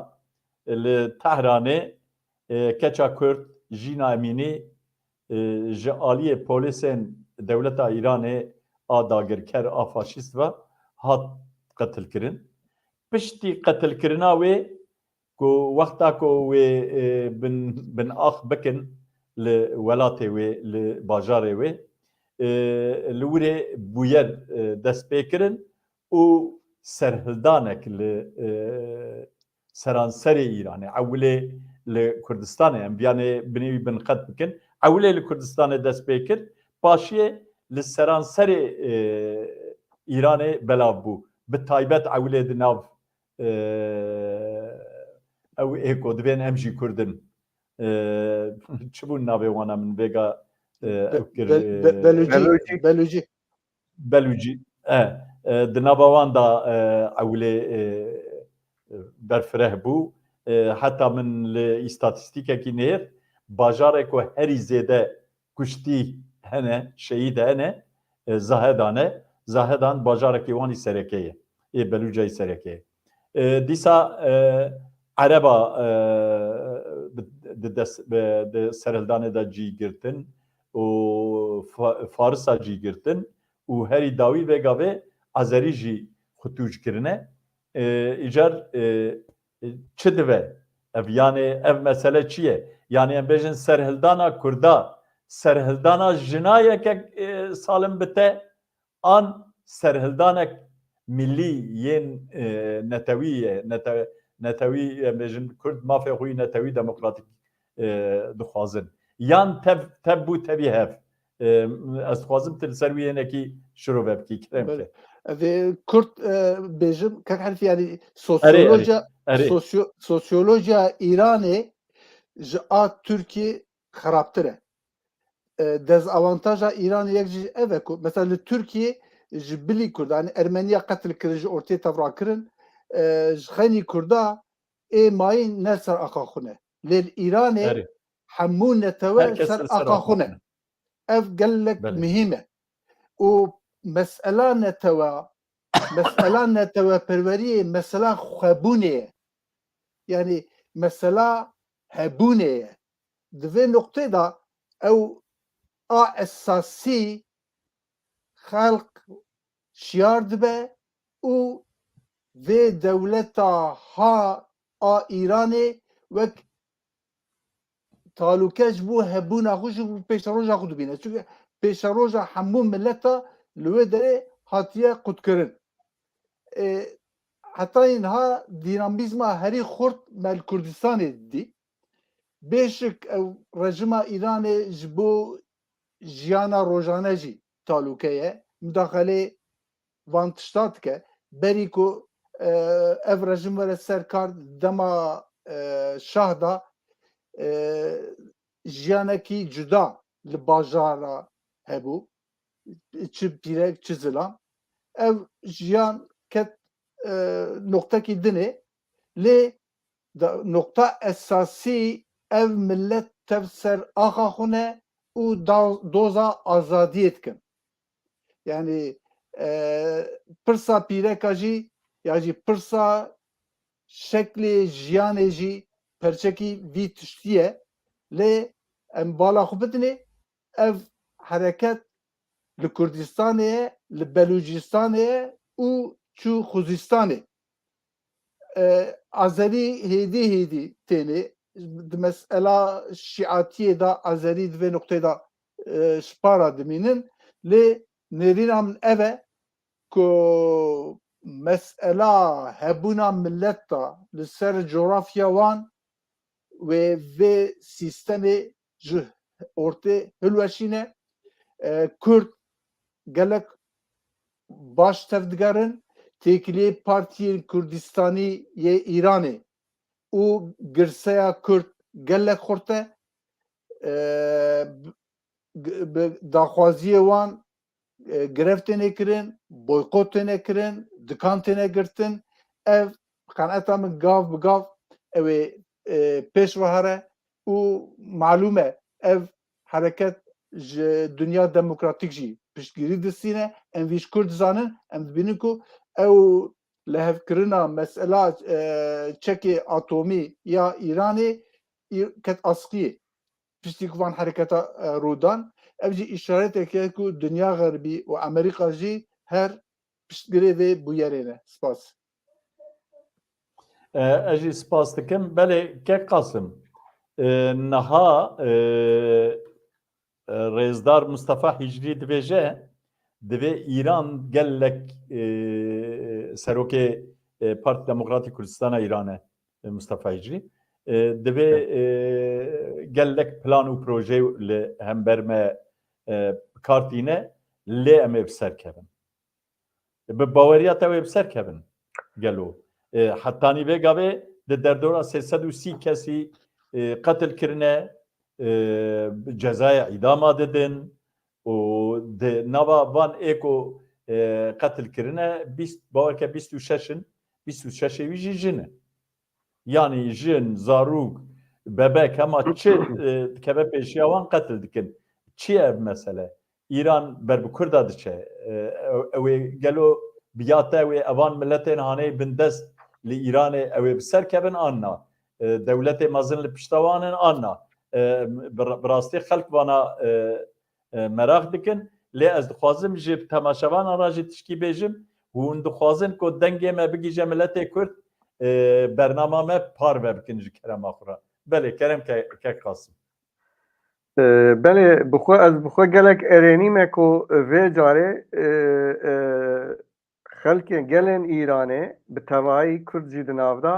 لە تەهرانێ کەچا کورد ژینا ئەمینی ji aliyê polîsên dewleta Îranê a dagirker a faşîst ve hat qetilkirin. Piştî qetilkirina wê ku wexta ku wê bin ax bikin li welatê wê li bajarê wê li wirê bûyer dest pêkirin û serhildanek li seranserê Îranê ewilê li Kurdistanê em biyanê binêwî bin qet bikin ewilê li Kurdistanê dest pê kir paşiyê li seranserê Îranê belav bû bi taybet ewilê di nav ew êko dibên em jî Kurdin çi bû navê wana min vêga Belûcî di nava wan da ewilê berfireh bû heta min li îstatîstîkekî nêr bajarek ku herî zêde kuştî hene şehîd hene Zahedan e Zahedan bajarekî wanî serekê ye ê Belûcayê serekê ye dîsa ereba di serhildanê de cî girtin û farisa cî girtin û herî dawî vêga vê Azerî jî xutûc kirine îcar çi dibe ev yanê ev mesele çi ye yanî em bêjin serhildana Kurda serhildana jinayekek salim bite an serhildanek millî yên netewî ye netewî em bêjin Kurd mafê xwe netewî demokratîk dixwazin yan tev bû tevî hev ez dixwazim tu li ser wî yênekî şirove bikî kirem ke Kurt bêjim kek herfî yanî sosyolojiya Îranê ji a Tirkiye xerabtir e dezavantaja Îranê yek jî ev e ku mesela li Tirkiye ji bilî Kurd yani Ermeniya qetil kirin ji ortê tevra kirin ji xenî Kurda ê mayîn ne ser axa xwe ne lê Îranê hemû netewe ser axa xwe ne ev gelek mihîm e û mesela neteweperweriyê mesela xwebûnê ye yani mesela hebûnê ye di vê noqtê da ew a esasî xelq şiyar dibe û vê dewleta ha a Îranê wek talûke ji bo hebûna xwe ji bo pêşeroja xwe dibîne çünkü pêşeroja hemû milleta li wê derê hatiye qutkirin heta niha dînamîzma herî xurt mel Kurdistanê didî bêşik ew rejima Îranê ji bo jiyana rojane jî talûke ye müdaxelê van tişta dike berî ku ev rejim were serkar dema şah da jiyanekî cuda li bajara hebû çi pîrek çi zilam ev jiyan ket noktekî dinê lê nokta esasî ev millet tev ser axa xwe ne û doza azadiyê dikin yani pirsa pîreka jî ya jî pirsa şeklê jiyanê jî perçekî vî tiştî ye lê em bala xwe bidinê ev hereket li Kurdistanê ye li Belûcistanê ye û çû Xuzistanê Azerî hêdî hêdî tenê di mesela şiatiyê da Azerî di vê noqtê da şpara dimînin lê nêrîna min ev e ku mesela hebûna millet da li ser coğrafya wan wê vê sîstemê ji ortê hilweşîne Kurd gelek baş tev digerin têkiliyê Partiyên Kurdistanî yê Îranê û girseya Kurd gelek xurt e daxwaziyê wan grev têne kirin boykot têne kirin dikan têne girtin ev qeneta min gav bi gav ew ê pêş ve here û malûm e ev حرکت دنیا دموکراتیک جی پشتگیری دستینه ام ویش کرد زانن ام بینن کو او لهفکرنا مسئله چک اتمی یا ایرانی کت اسقیه پشتی کوان حرکت رودان اوجی اشارت که کو دنیا غربی و امریکا جی هر پشتگیری و بویرینه سپاس اجي سپاس دکم بله که قاسم نها رئیسدار مصطفى هجری دبیجه دوی ایران گلک سروک پارت دموکراتی کردستان ایرانه مصطفى هجری دوی گلک پلان و پروژه هم برمه کارتینه لی امه بسر کبن به باوریات او بسر کبن گلو حتی نیوه گاوه ده در دورا 330 کسی قتل کرنه جزای اعدام دادن و ده نوا وان ایکو قتل کرنه باور که 26 ویجی جنه yani jin, zarok, bebek ama çi kebe peşiyavan qetil dikin. Çi ev mesele? İran ber bi Kurda diçe. Ew gelo biyata ew evan milletên hanê bin dest li İranê ew bi ser kevin anna. Dewletê mezin li piştewanin anna. Bi rastî xelk vana merak dikin. Lê ez dixwazim ji temaşevanan ra jî tişkî bêjim hûn dixwazin ku dengê me bigîje milletê Kurd برنامه پار بکنی جی کرم آخرا بله کرم که قاسم بله بخوا از بخوا گلک ارینی مکو و جاره خلک گلن ایرانه به توایی کرد جید نافدا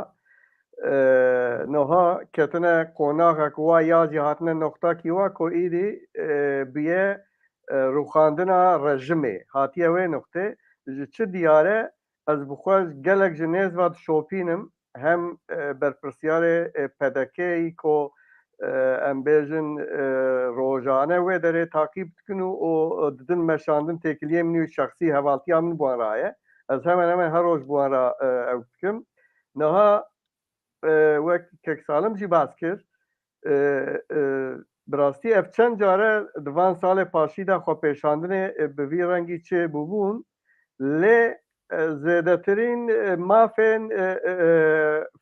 نوها کتنه قناغ کوا یا جهاتنه نقطه کیوا کو ایدی بیه روخاندنا رژمه هاتیه و نقطه چه دیاره از بخواست گلک جنیز و شوپینم هم برپرسیار پدکی کو ام بیجن روزانه و داره تعقیب کنو و ددن مشاندن تکلیه منو شخصی حوالتی من بوان رایه از hemen her roz بوان را اوکم نها وقت که سالم جی باز کرد براستی اف چند جاره دوان سال پاشی دا خو پیشاندن به وی رنگی چه بوبون لی زیادترین مافن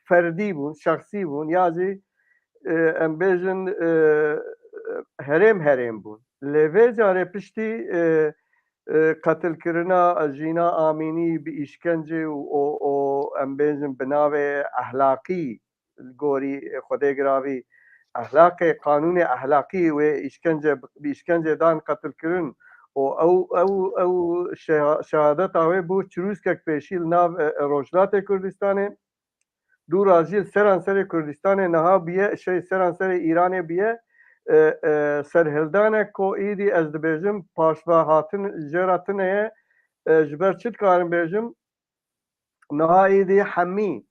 فردی بون شخصی بون یازی ام بیجن هرم بون لیوه جاره پشتی قتل کرنا جینا آمینی به اشکنجه و ام بیجن بناوه اخلاقی گوری خوده گراوی اخلاق قانون اخلاقی و اشکنجه دان قتل کرن او شهادت اوه بو چروز که پیشیل ناو روجلات کردستانه دو راجیل سرانسر کردستانه نها بیه سرانسر ایرانه بیه سرهلدانه کو ایدی از دبیجم پاشوا هاتن جراتنه جبر چید کارم بیجم نها ایدی همی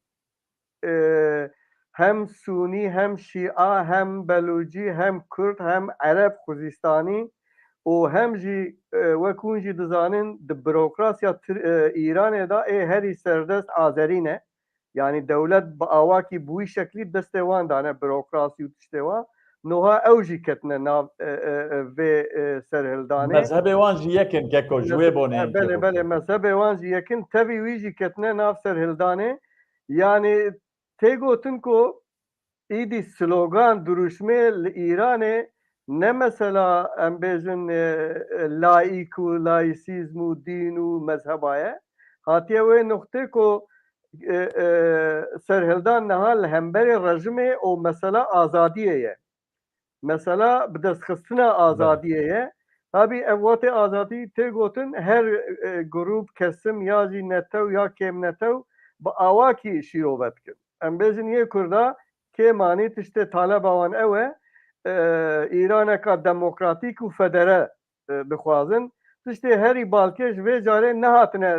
هم سونی هم شیعه هم بلوچی هم کرد هم عرب خوزستانی و هم جی وکون جی دزانن د بروکراسیا ایران دا هری سردست آذرینه yani devlet avaki bu şekli destevan dane bürokrasi utuşteva noha evji ketne nav ve serhildane mezhebe wan ji yekin keko jwe bone bele mezhebe wan ji yekin tabi wiji ketne nav serhildane yani tegotun ko idi slogan duruşme İran'e ne mesela embezin laiku laisizmu dinu mezhebaya hatiye ve nokte ko serhildan nehal hemberi rejime o mesela azadiyeye mesela bidestxistina azadiyeye tabi evvate azadi tegotun her grup kesim ya jî netew ya kem netew bi awakî şîrovet kin embezin yê Kurda kêmanî tiştê talebawan ew e îraneka demokratîk û federe bixwazin tiştê herî balkêş vê carê nehatine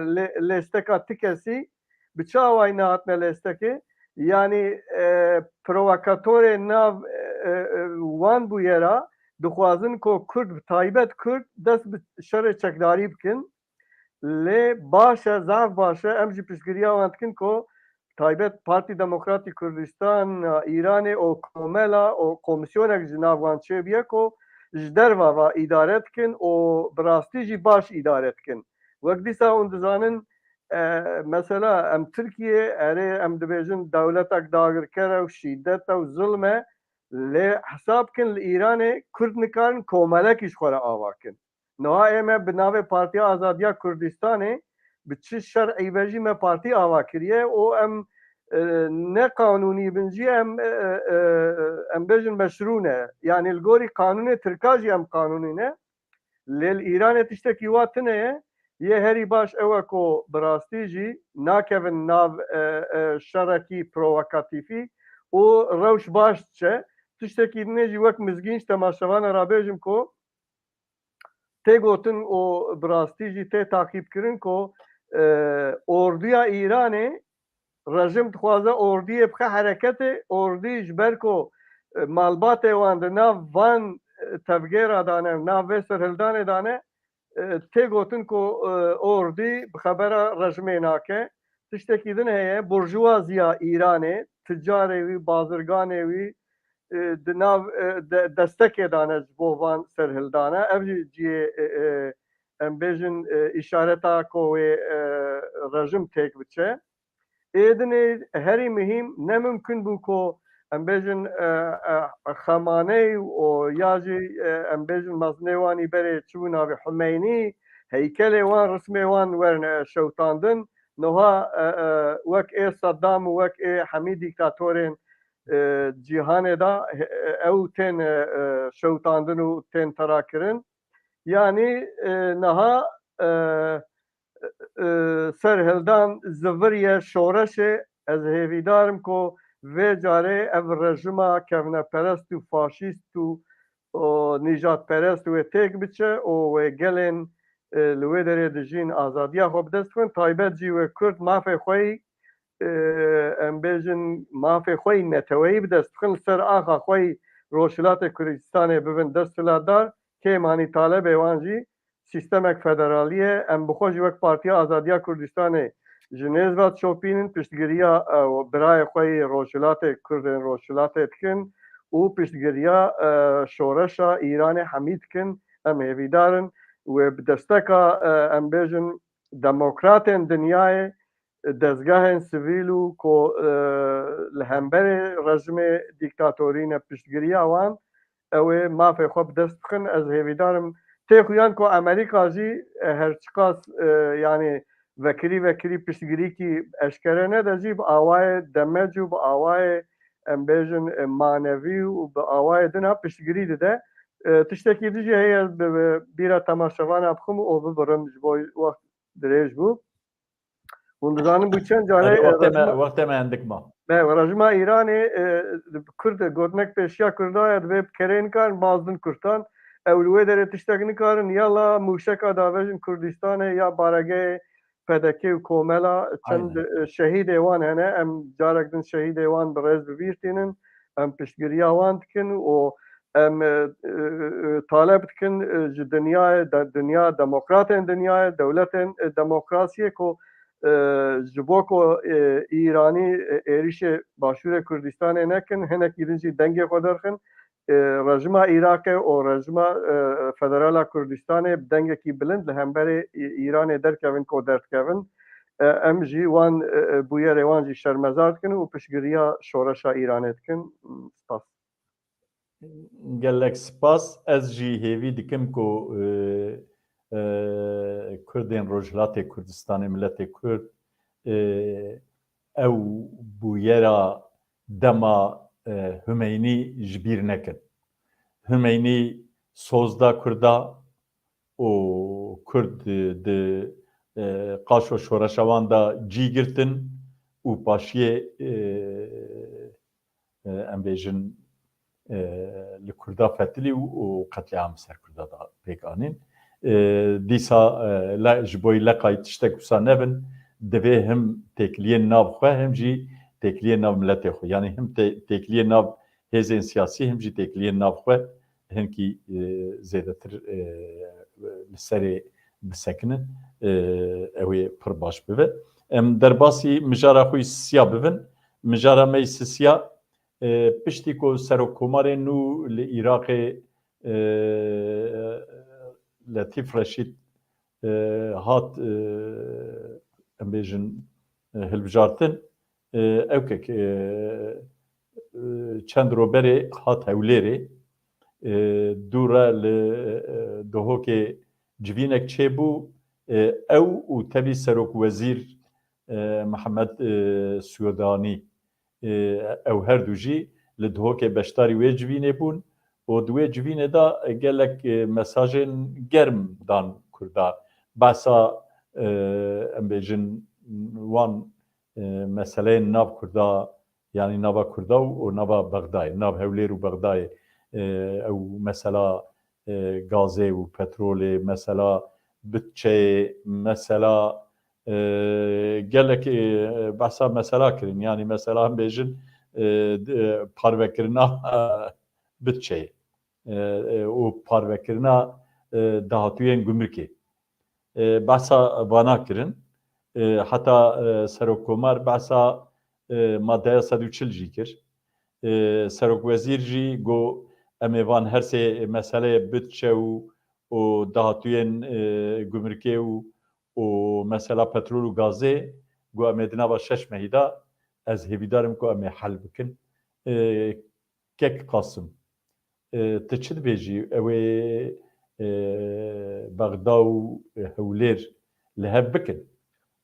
lêsteka ti kesî bi çawayê nehatine lêstekê yani provokatorê nav wan bûye ra dixwazin ku Kurd taybet Kurd dest bi şerê çekdarî bikin lê baş e zav baş e em jî piştgiriya wan dikin ku taybet Partî Demokratîk Kurdistan Îranê û komela û komisyonek ji nav wan çêbiye ku جدروا و اداره کن و براستی جی باش اداره کن وقت دیسا اون دزانن مثلا ام ترکیه اره ام دبیجن دولتک داگر کره و شدت و ظلمه لی حساب کن ایران کرد نکارن کوملکیش خوره آوا کن نها ایمه بناوه پارتی آزادیا کردستانه به چه شرعی بجی ما پارتی آوا کریه و ام نه قانونی بنجی ام بجن مشروعه یعنی الگوری قانون ترکاجی ام قانونی نه لیل ایران تشتکی واتنه یه هری باش اوه کو براستی جی ناکوین ناو شرکی پرووکاتیفی و روش باش چه تشتکی نجی وک مزگینش تماشوان رابیجم کو تی گوتن و براستی جی تی تاقیب کرن کو اردویا ایرانه رژیم تخوازه اردوی بخه حرکت اردوی جبر کو مالبات وان ناو وان تفگیر دانه ناو ویسر هلدانه دانه تی گوتن کو اردوی بخبر رژمی ناکه تشتکی دن هیه برجوازیا ایرانه تجاره وی بازرگانه وی دناو دستک دانه بو وان سر هلدانه اوجی جی ام بیجن اشارتا کو رژیم تک بچه ایدنی هری مهم نممکن بو کو ام بیجن خامانه و یاجی ام بیجن مزنوانی بره چون آبی حمینی هیکل وان رسمی وان ورن شوتاندن نوها وک ای صدام وک ای حمید دیکتاتورین جیهان دا او تن شوتاندن و تن تراکرن یعنی نها سر هلدان زوریه شورش از هیویدارم کو و جاره او رژما کهونه پرست و فاشیست و نجات پرست و تیک بچه و گلن لوی داره دجین آزادیا خوب دست کن تایبت جی و کرد مافی خوی ام بیجن مافی خوی نتوی بدست کن سر آخا خوی روشلات کردستان ببین دست دار که مانی طالب وانجی سیستمک فدرالیه ام بخوش وقت پارتی آزادیا کردستان جنیز وات شوپینن پشتگیریا برای خوی روشلات کردن روشلات تکن و پشتگیریا شورشا ایران حمید کن ام هیویدارن و بدستکا ام بیجن دموکراتن دنیای دزگاه سویلو کو لهمبر رژیم دیکتاتورین پشتگیریا وان او ما فی خوب دست کن از هیویدارم تیخویان کو امریکا جی هر چقاس یعنی وکری پشتگیری کی اشکره نه دجی با آوای دمج و با آوای امبیجن مانوی و با آوای دنا پشتگیری ده تشتکی دیجی هی بیرا تماشاوان ابخم او ببرم جبوی وقت دریج بو وندزانم bu çen cale وقت ما عندك ما rejima İran'ı Kürt gotnek peşya Kürtaya ve kereyn kan bazdın Kürtan evluwe dere tiştekini karın yala muşeka davajın Kürdistan'e ya barage pedeke komela çend şehid evan hene em carekdin şehid evan berez bibirtinin em pişgiriya wan dikin o em talep dikin dünya demokratên dünyaya devletên demokrasiye ko جبوکو ایرانی ایریش باشور کردستان نکن هنک ایرنجی دنگی خودر خن رژیم عراق و رژیم فدرال کردستان دنگی کی بلند لهمبر ایران در کون کو در کون ام جی وان بویا روان جی شرمزار کن و پشگریا شورشا ایران کن سپاس گلک سپاس از جی هیوی دکم کو کردین روجلات کردستان ملت کرد او بویرا دما همینی جبیر نکن همینی سوزدا کردا و کرد ده قاش و شورشوان دا جی گرتن و پاشیه ام بیجن لکردا فتلی و قتل عام سر کردا دا پیکانین دیسا جبوی لقای تشتک بسا نبن دوی هم تکلیه ناب خواه هم جی تکلیه ناب ملت خواه یعنی هم تکلیه ناب هزین سیاسی هم جی تکلیه ناب خواه هم کی زیده تر لسری بسکنن اوی پر باش ببه در باسی مجارا خوی سیا ببن مجارا میس سیا پشتی کو سر و کمار نو لعراق لطیف رشید هات ام بیژن هلبجارتن اوکک چند روبری هات هولێرێ دوورە لە دهۆکێ جوینێک چێبوو ئەو و تەبی سەرۆک وەزیر محەممەد سوودانی ئەو هەردوو ژی لە دهۆکێ بەشداری وێ جوینێ بوون و دوێ جوینێدا gelek mesajên germ dan Kurda basa em bêjin wan meseleyên nav Kurda yani nava Kurda û nava Bexdayê nav Hewlêr û Bexdayê ew mesela gazê û petrolê mesela bütçeyê mesela gelek behsa mesela kirin yani mesela em bêjin parvekirina bütçeyê û parvekirina dahatûyên gumrikê behsa vana kirin heta Serokkomar behsa maddeya 140 jî kir Serokwezîr jî got em ê van her sê meseleyê bütçe û dahatûyên gumrikê û mesela petrol û gazê got em ê di nava 6 mehî da ez hêvîdar im ku em ê hel bikin kek Qasım tu çi dibêjî ew ê Bexda û Hewlêr li hev bikin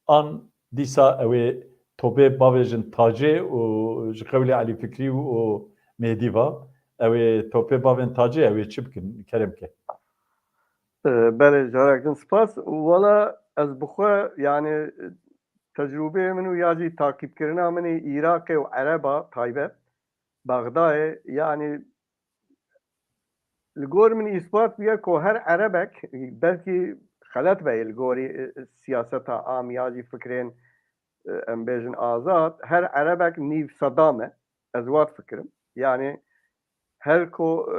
an dîsa ew ê topê bavêjin Tacê û ji qewlê Elî Fikrî û Mêdîva ew ê topê bavên Tacê ew ê çi bikin keremke belê carek din spas wala ez bixwe yani tecrübeyê min û ya jî takîbkirina min ê Îraqê û Ereba taybet Bexdayê yani li gor min îspat bûye ku her Erebek belkî xelet beye li gorî siyaseta am ya jî fikrên em bêjin azad her Erebek nîv Sedam e ez wat fikirim yani her ku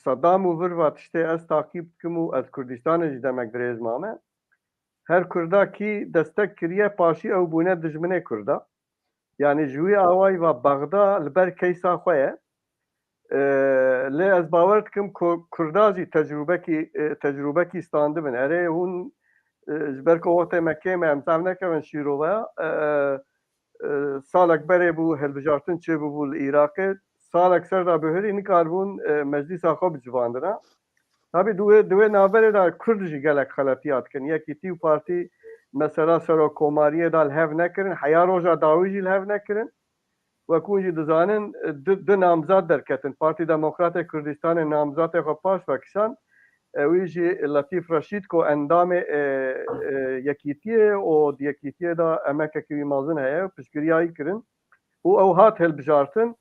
Sedam û vir va tiştê ez takîb dikim û ez Kurdistanê jî demek dirêj mame her Kurdakî destek kiriye paşî ew bûne dijminê Kurda yani ji wî awayî va Bexda li ber keysa xwe ye lê ez bawer dikim ku Kurda jî tecrübekî standibin erê hûn ji ber ku wextê me kêm e em tev nekevin şîroveya salek berê bû hilbijartin çêbûbû li Îraqê salek ser da bihêrî nikarbûn meclîsa xwe bicivandina tabii divê naberê da Kurd jî gelek xeletiya dikin Yekîtî û partî mesela Serokkomariyê da li hev nekirin heya roja dawî jî li hev nekirin wekû jî dizanin di namzad derketin Partî Demokratê Kurdistanê namzatê xwe paş vekişan wî jî Letîf Reşîd ku endamê Yekîtiyê û di Yekîtiyê da emekekî wî mezin heye piştgiriyayî kirin û ew hat hilbijartin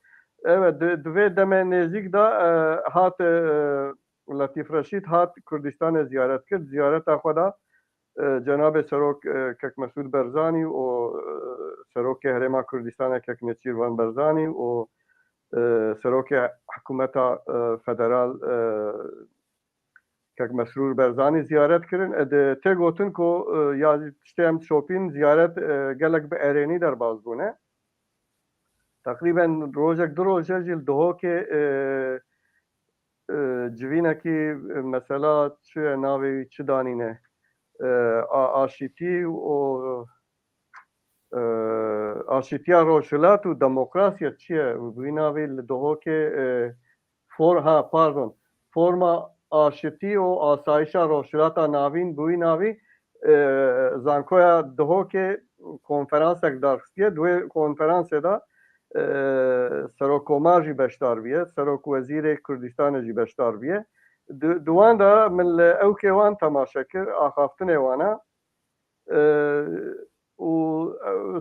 evet di vê demê nêzik da hat Letîf Reşîd hat Kurdistanê ziyaret kir ziyareta xwe da Cenabê Serok Kek Mesûd Berzanî û Serokê Herêma Kurdistanê Kek Nêçîrvan Berzanî û Serokê Hikûmeta Federal Kek Mesrûr Berzanî ziyaret kirin tê gotin ku ya tiştê em şopîn ziyaret gelek bi erênî derbas bûne teqrîben rojek du roje jî li dihokê civînekî mesela çi ye navê wî çi danîne aşîtî û aşîtiya Rojhilat û Demokrasya çi ye wî navê li dihokê forma aşîtî û asayişa Rojhilata navîn bi wî navî zankoya dihokê konferansek darxistiye divê konferansê da Serokkomar jî beşdar bûye Serokwezîrê Kurdistanê jî beşdar bûye di wan da min li ewkê wan temaşe kir axaftinê wan e û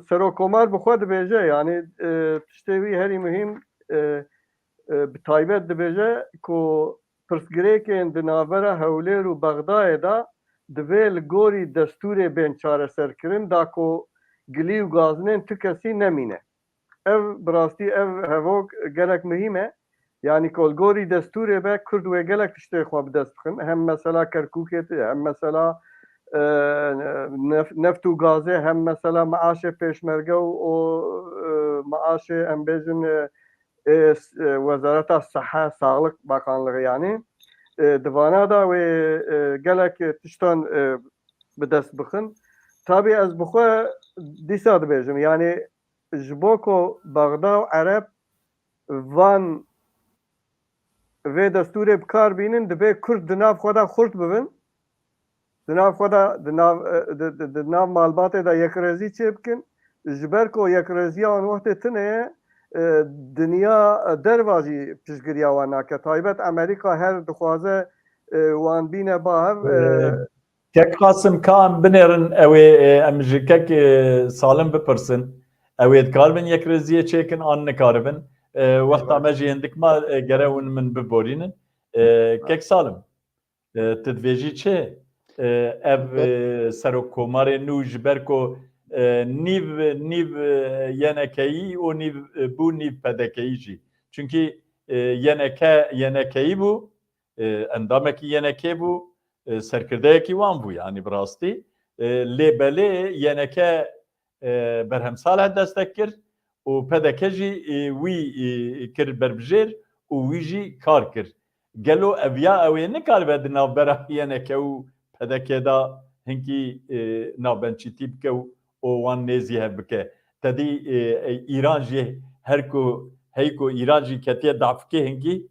Serokkomar bi xwe dibêje yani tiştê wî herî muhîm bi taybet dibêje ku pirsgirêkên di navbera Hewlêr û Bexdayê da divê li gorî destûrê bên çareserkirin da ku gilî û gazinên ti kesî nemîne ev bi rastî ev hevok gelek muhîm e yani ku li gorî destûrê be Kurd wê gelek tiştê xwe bi dest bixin hem mesela Kerkûkê hem mesela neft û gazê hem mesela meaşê pêşmerge û meaşê em bêjin Wezareta Seha Sağlık Bakanlığı yani دوانا دا و گلک تشتان بدست بخن تابي از بخوا دیسا دبیجم یعنی جبوکو بغداد عرب وان و دستور بکار بینن دبی کرد دناف خدا خورد ببن دناف خدا دناف مالبات دا یک رزی چه بکن جبر کو یک رزی آن وقت تنه دنیا دروازی پیشگیری وانا که تایبت امریکا هر دخوازه وان بینه با هر کک قاسم کام بنرن اوی امجکک سالم بپرسن اوی دکار بن یک رزیه چیکن آن نکاربن وقت امجی هندک ما گرون من ببورینن کک سالم تدویجی چه ev serokkomarê nû ji ber ku nîv yenekeyî û nîv bû nîv pedekeyî jî çünkü yenekeyî bû endamekî yenekê bû serkirdeyekî wan bû yani bi rastî lê belê yeneke berhemsal destek kir û pedeke jî wî kir berbijêr û wî jî kar kir gelo ev ya ew ê nikaribe di navbera yeneke û pedekê da hinkî navbençîtî bike û wan nêzî hev bike tedî îran jî her ku hey ku îran jî ketiye dafkê hinkî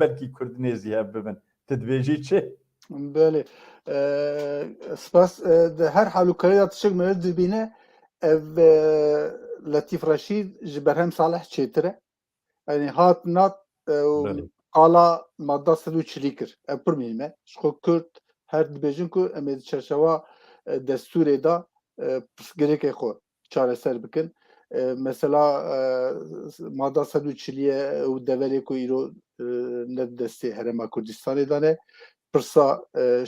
belkî kurd nêzî hev bibin tu dibêjî çi بله سپاس her halûkarîya tişek me dibîne ev Letîf Reşîd ji berhem Salih çêtir e yani hat nat qala madda 140 kir ev pir mühim e ji xwe Kurd her dibêjin ku em ê di çerçeva destûrê da pirsgirêkê xwe çareser bikin mesela madda 140 û deverê ku îro ne destê Herêma Kurdistanê dane pirsa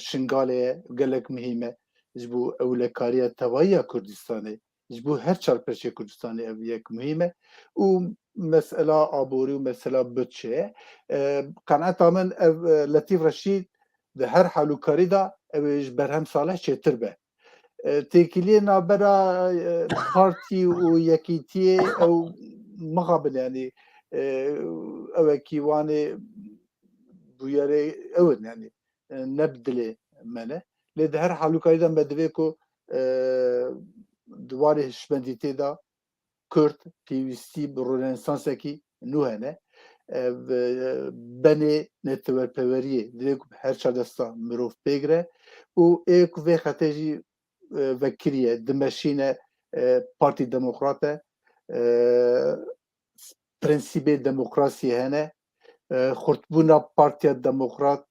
şingalê gelek mühim e ji bo ewlekariya tevaiya Kurdistanê ji bo her çarpeşê Kurdistanê ev yek mühim e û mesela aborî û mesela bütçe qenaeta min ev Letîf Reşîd di her halûkarî da ew ê ji berhem Salih çêtir be têkiliyê navbera partî û yekîtiyê ew mixabin yani ewekî wanê bûyerê ew in yani ne bi dilê me ne lê di her halûkarî de me divê ku di warê hişmendîtê da Kurd pêwîstî bi rûnesansekî nû hene benê netewerpeveriyê divê ku her çardesta mirov pêgire û ê ku vê xetê jî vekiriye dimeşîne Partî Demokrat e prensîbê demokrasiyê hene xurtbûna Partiya Demokrat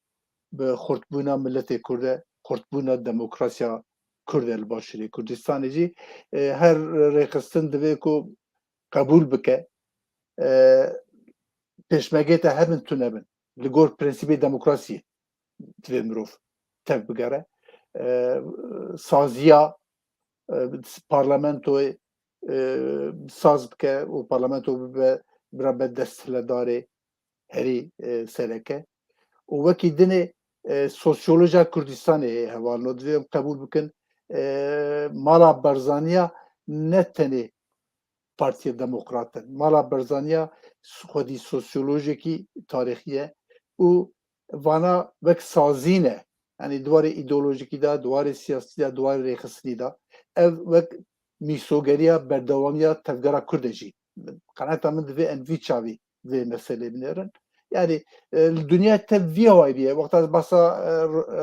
bi xurtbûna milletê Kurd e xurtbûna demokrasiya Kurd e li Başûrê Kurdistanê jî her rêxistin divê ku qebûl bike pêşmegê te hebin tune bin li gor prensîbê demokrasiyê divê mirov tev bigere saziya parlamentoyê saz bike û parlamento bibe birabe desthiledarê herî sereke û wekî dinê sosyoloja Kurdistanê hevalino divê qebûl bikin mala berzaniya ne tenê Partiya Demokrat in mala berzaniya xwedî sosyolojekî tarîxî ye û vana wek sazî ne yani duwarê îdeolojikî da duwarê siyasî da duwarê rêxistinî da ev wek mîsogeriya berdewamiya tevgera Kurd e jî qenaeta min divê em vî çavî vê meselê binêrin yani dünya te vî hewayî bîye wexta basa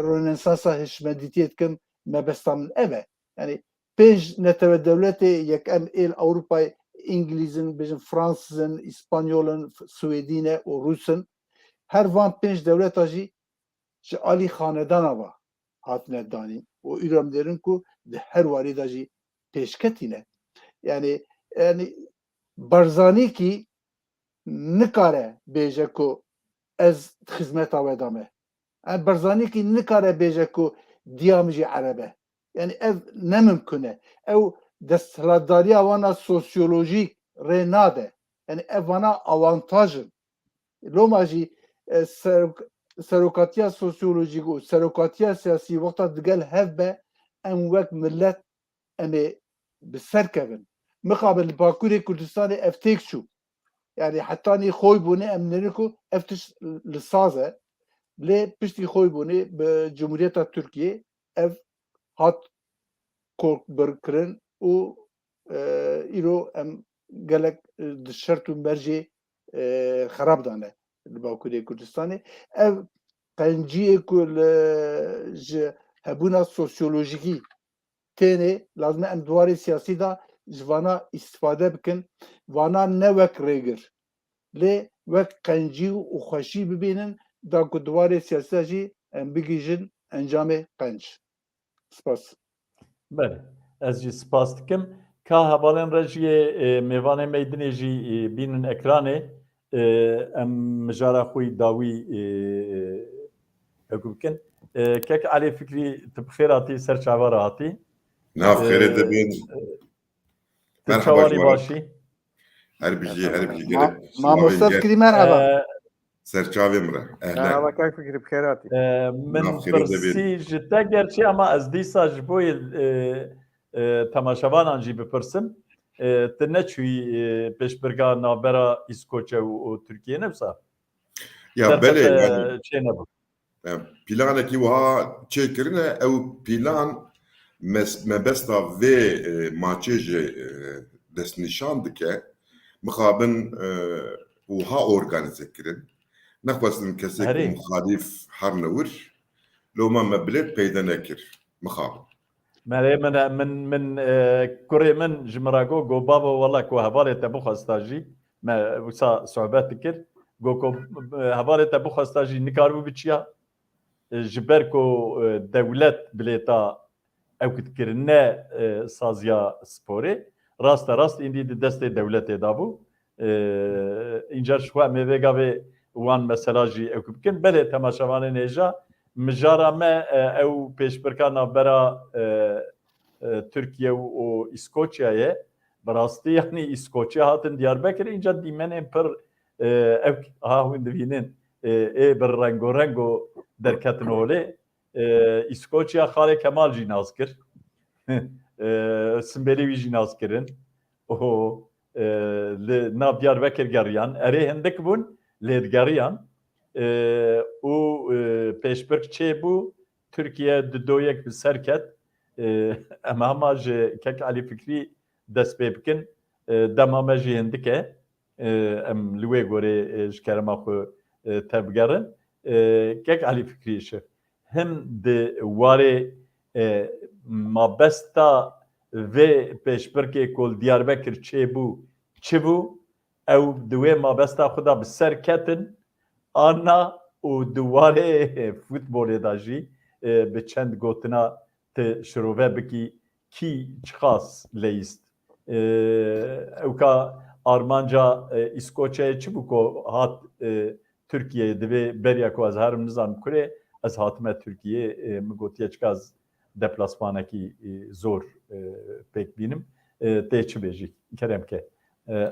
rûnesansa hişmendîtiyê dikim mebesta min ev e yani pênc netewê dewletê yekem êl Ewropayê İngilîzin bêjin Fransızın İspanyolun Swêdîn e û Rûsın her van pênc dewleta jî ji alî xanedana ve hatine danîn û îro em dêrin ku di her warî de jî pêşketîne yani Barzanîkî nikare bêje ku ez xizmeta we dame Barzanîkî nikare bêje ku diya min jî ereb e yani ev nemimkün e ew desthilatdariya wana sosyolojîk rê nade yani ev wana avantajin loma jî serokatiya sosyolojîk û serokatiya siyasî wexta digel hev be em wek millet em ê bi ser kevin mixabil li Bakurê Kurdistanê ev têk çû yani hetanî xwe bûne em nêrin ku ev tiş li saz e lê piştî xwe bûnê bi Cumhuriyeta Tirkiye ev hat korkbirkirin û îro em gelek di şert û merjê xerab dane li Bakurê Kurdistanê. Ev qenciyê ku ji hebûna sosyolojikî têne lazim e em duwarê siyasî da ji vana îstîfade bikin. Vana ne wek rêgir. Lê wek qencî û xweşî bibînin da ku duwarê siyasî da jî em bigîjin encamê qenc. Spas. بله از جی سپاس دکم که هوالن رجیه میوان میدنی جی بینن اکرانه ام مجارا خوی داوی اگو بکن که علی فکری تبخیراتی سرچاوار هاتی ناف خیره دبین تبچاوانی باشی هر بيجي قلب Mamosta fikri merhaba. سرچاوي مرة اهلا مرحبا كيف فكري بخيراتي من برسی جتا گرچه اما از دیسا جبوی تماشاوان انجی بپرسم تنچوی پیشبرگا نابرا اسکوچه و ترکیه نبسا يا بله يعني چه نبو بلانك وها تشكرنا او بلان ما بستا في ماتشيج دس نشان دكه مخابن وها اورغانيزه كرن نخواستن كسك مخالف حرنور لو ما مبلت بيدا نكر مخابن من كوري من جمراغو جو بابا والله كو هبالي تبو خستاجي ما وسا صعوبات كر جو كو هبالي تبو خستاجي نكارو بيتشيا جبركو دولت بليتا او كتكرنا سازيا سبوري راست اندي دست دولت دابو اینجا شو میگه وان مثلا جی او بکن بله تماشاوان نجا مجارا ما او پیشبرکان برا ترکیه و اسکوچیه براستی یعنی اسکوچیا هاتن دیاربکر اینجا دیمن پر او ها هون دبینن بر رنگو درکتن اوله اسکوچیا خاله کمال جی ناز کر سمبلی وی جی ناز کرن او ناب دیاربکر گریان اره هندک بون لید گریان او پیشبرک چه بو ترکیه دویک بسرکت اما جه کک علی فکری دست بکن دمامه جه هندکه ام لوی گوره شکرم آخو تبگرن کک علی فکریشه هم ده واره ما بستا و پیشبرک کل دیاربکر چه بو او دوی ما بستا خدا بسر کتن آنا و دواره فوتبول داجی به چند گوتنا تشروه بکی کی چخاص لیست او که آرمانجا اسکوچه چی بو که هات ترکیه دوی بریا که از هرم نظام کره از هاتمه ترکیه مگوتیه چکه از دپلاسمانه کی زور پک بینم ته چی بیجی کرم که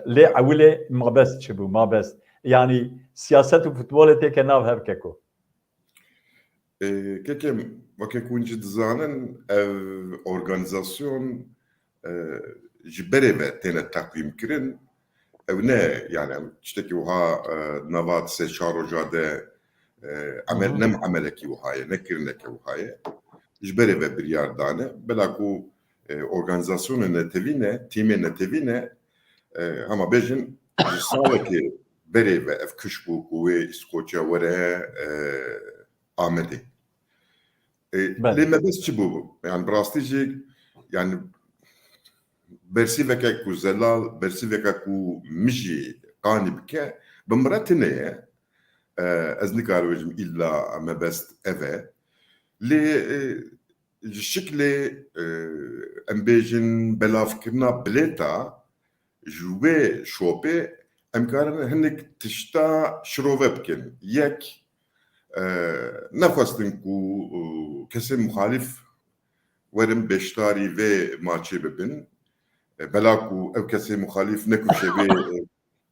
لی اوله ما بست چی بو ما بست yani siyaset و futbol ته که ناو هر ککو كيكم وكيكون جد زانن اورغانيزاسيون جبري تينا التقويم كرن او نه يعني تشتكي وها نوات سي شارو جاده عمل نم عملكي وهاي نكرنك وهاي جبري بريار دانه بلاكو اورغانيزاسيون نتفينه تيم نتفينه اما بيجن جسالكي بري اف كشبو قوي اسكوتشا ورا آمده لما بس چبو يعني براستيجي يعني برسي وكا كو زلال برسي وكا كو مجي قاني بكا بمراتنه از نكاروجم إلا ما بس أفا لي الشكل أمبيجن بلا فكرنا بليتا جوي شوبي أمكارن هنك تشتا شروفة بكن يك نخواستن کو کسی مخالف ورم بشتاری و ماچه ببین بلاکو او کسی مخالف نکوشه و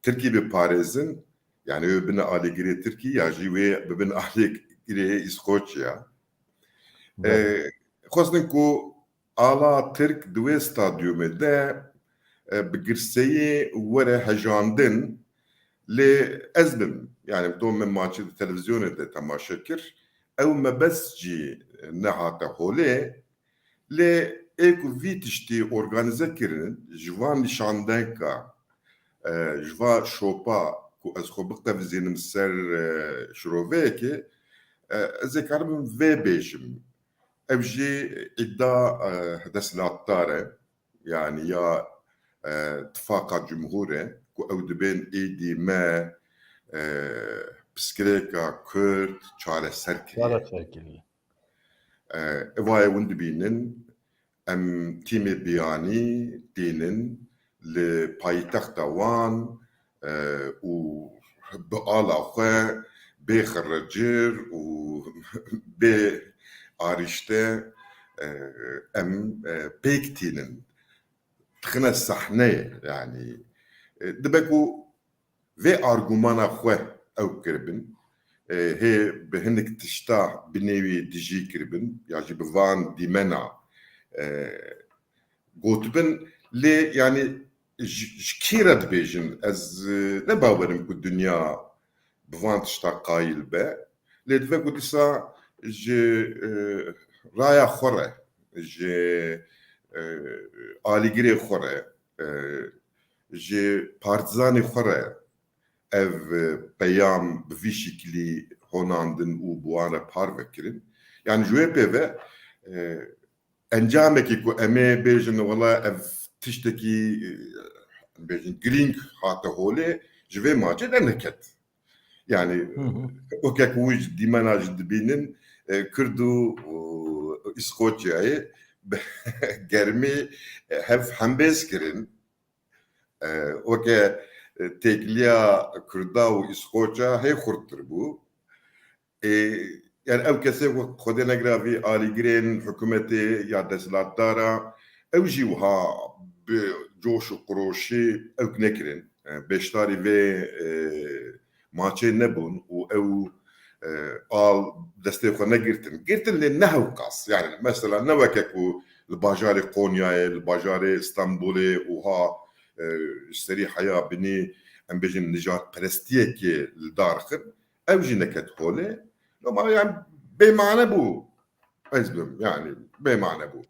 ترکی بپارزن yani bebine alegre Türkiye ya jive bebine alegre İskoçya. Xwestin ku ala Türk duê stadyumê de bi girseyê were hejandin لي أزبم يعني بدون من ماتش التلفزيون ده تماشكر أو ما بس جي نهاته هولي لي إيكو في تشتي أورغانيزا كرن جوان نشاندنكا جوا شوبا كو از خو بقتا في زين مسر شروفيكي ذكر في بيجم أبجي إدا هدس العطارة يعني يا اتفاق جمهوره كو أو دبين إيدي ما بسكريكا كرد چاره سركرية Valla çekiliyor. إواي وندبينن أم تيمي بياني دينن لبايتخت وان و بقالا خو بخرجير و بارشته أم بيكتينن تخنا الصحنية يعني دبكو في أرجومانا خو أو كربن هي بهنك تشتاح بنيوي ديجي كربن يعني بفان دي منا قوتبن لي يعني كيرا دبيجن از نباورم كو الدنيا بفان تشتا قايل با لي دفا قلت لسا جي رايا خورة جي آليجري خورة جي بارتزاني خورة ev peyam bi şekli honandın û buwana par vekirin. Yani jwê pêve encamekî ku em ê bêjin wala ev tiştekî bêjin girîng hate holê ji vê maçê derneket. Yani wekek wî dîmena jî dibînin Kurd û İskoçyayê germî hev hembêz kirin. Weke تيكليا كردا وإسكوتشا هي خرطر بو يعني أو كسي خدنا جرافي آلي جرين حكومتي يا دسلات دارا أو جيوها بجوش وقروشي أو كنكرين بيشتاري في ماتشي نبون أو آل دستي خو نجرتن لنهو قاس يعني مثلا نوككو الباجاري قونيا الباجاري اسطنبولي وها اشتري حياة بني ام بيجن نجات برستيه كي الدارخن او جي نكت هولي لو ما يعني بمعنى بو ازبم يعني بمعنى بو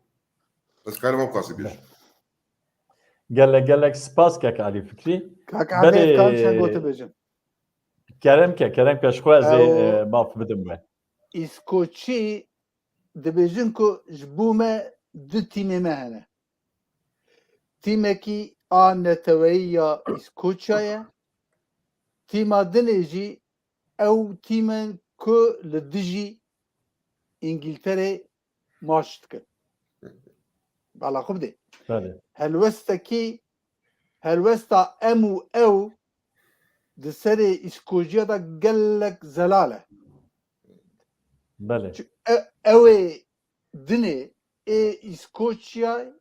بس كان مو قاسي بيش Gelek spas Ali Fikri. كاك عبيد كان شنو تبجن Kerem şxwe ez ê Ew- maf bidim we. İskoçî dibêjin ku ji bo me du tîmê me hene. Tîmekî a neteweyî ya İskoçya ye. Tîma dinê jî ew tîmên ku li dijî İngîlterê maç dikin. Bala xwe bidê. Belê. Helwesta em û ew di serê İskoçya da gelek zelal e. Belê. Ew ê dinê ê İskoçya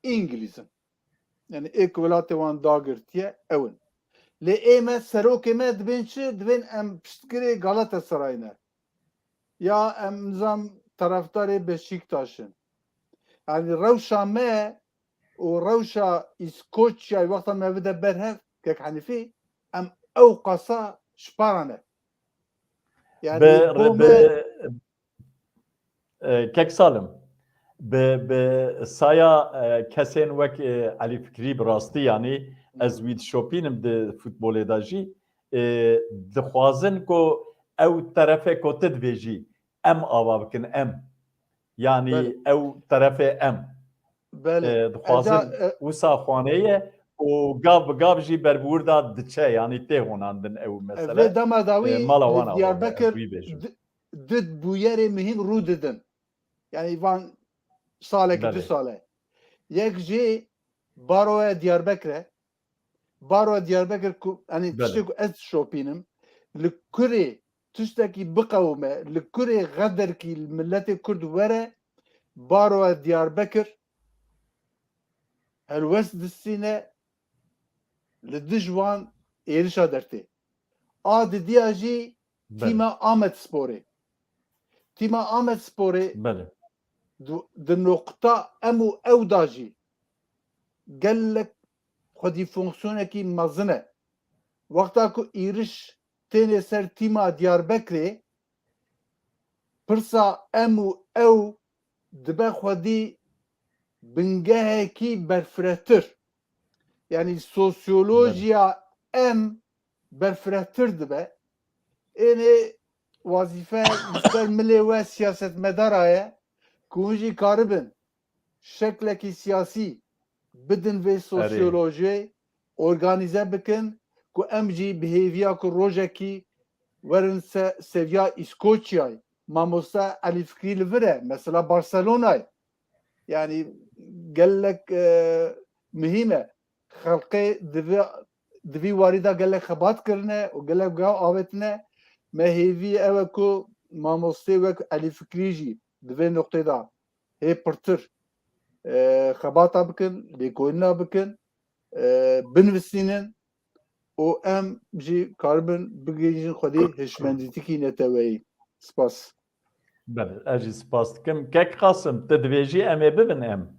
İngilîzin. Yani ê ku welatê wan dagirtiye ew in. Lê ême serokê me dibên çi? Dibên em piştgirê Galatasarayê ne. Ya em nizam taraftarê Beşiktaş'ın. Yani rewşa me û rewşa İskoçyayê wexta me bide berhev kek Henîfê em ew qasa şipara ne. Yani bo me Kek salim. Bi saya kesên wek Ali Fikrî bi rastî yanî ez wî dişopînim di futbolê da jî dixwazin ku ew terefê ku tu dibêjî em ava bikin em. Yani ew terefê em. belê Dixwazin wisa xwaneye û gav bi gav jî berbûr da diçe yanî tê honandin ew mesele. Vê dema dawî Mala wan li ava Diyarbekir wî bêjim. did bûyerê mihîm rû didin. Yani van salekî du Belê. sale. Yek jê baroya Diyarbekir'e baroya Diyarbekir ku yani Belê. tiştê ku ez şopînim li kurê tiştekî biqewime li kurê xederkî li milletê Kurd were baroya Diyarbekir helwest distîne li dij wan êrişa dertê. A didiya jî tîma Ahmetsporê. Tîma Ahmetsporê Belê. di noqta em û ew da jî gelek xwedî fonksiyonekî mezin e. وقتا کو ایرش تینه سر تیما دیاربکری پرسا امو او دبه خودی بنگه کی برفرتر yani sosyolojiya em berfirehtir dibe ene vazife ister milli ve siyaset medaraya kunji karibin şekleki siyasi bidin ve sosyoloji organize bikin ku em jî behaviya ku rojekî werin seviya İskoçya'yı mamosta Elî Fikrî li vir e mesela Barcelona'yı yani gelek mühim e xelqê divî warî da gelek xebat kirine û gelek gav avêtine me hêvî ew e ku mamostê wek Elî Fikrî jî di vê noqtê da hê pirtir xebata bikin lêkolîna bikin binivîsînin û em jî karibin bigihîjin xwedî hişmendîtikî neteweyî. Spas. Ez jî spas dikim. Kek Qasım, tu dibêjî em ê bibin em.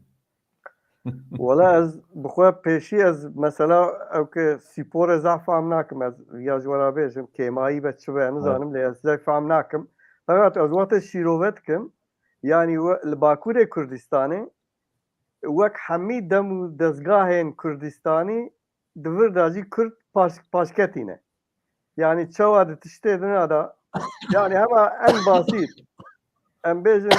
ولا از بخوا پیشی از مثلا او که سپور زعف فهم ناکم از یا جوارا بیجم کیمایی به چه نزانم لی از زعف فهم ناکم فقط از وقت شیروت کم یعنی لباکور کردستانی وک همی دم و دزگاه کردستانی دور داجی کرد پاشکتینه yani çava da tiştedine da yani ama en basit en bejim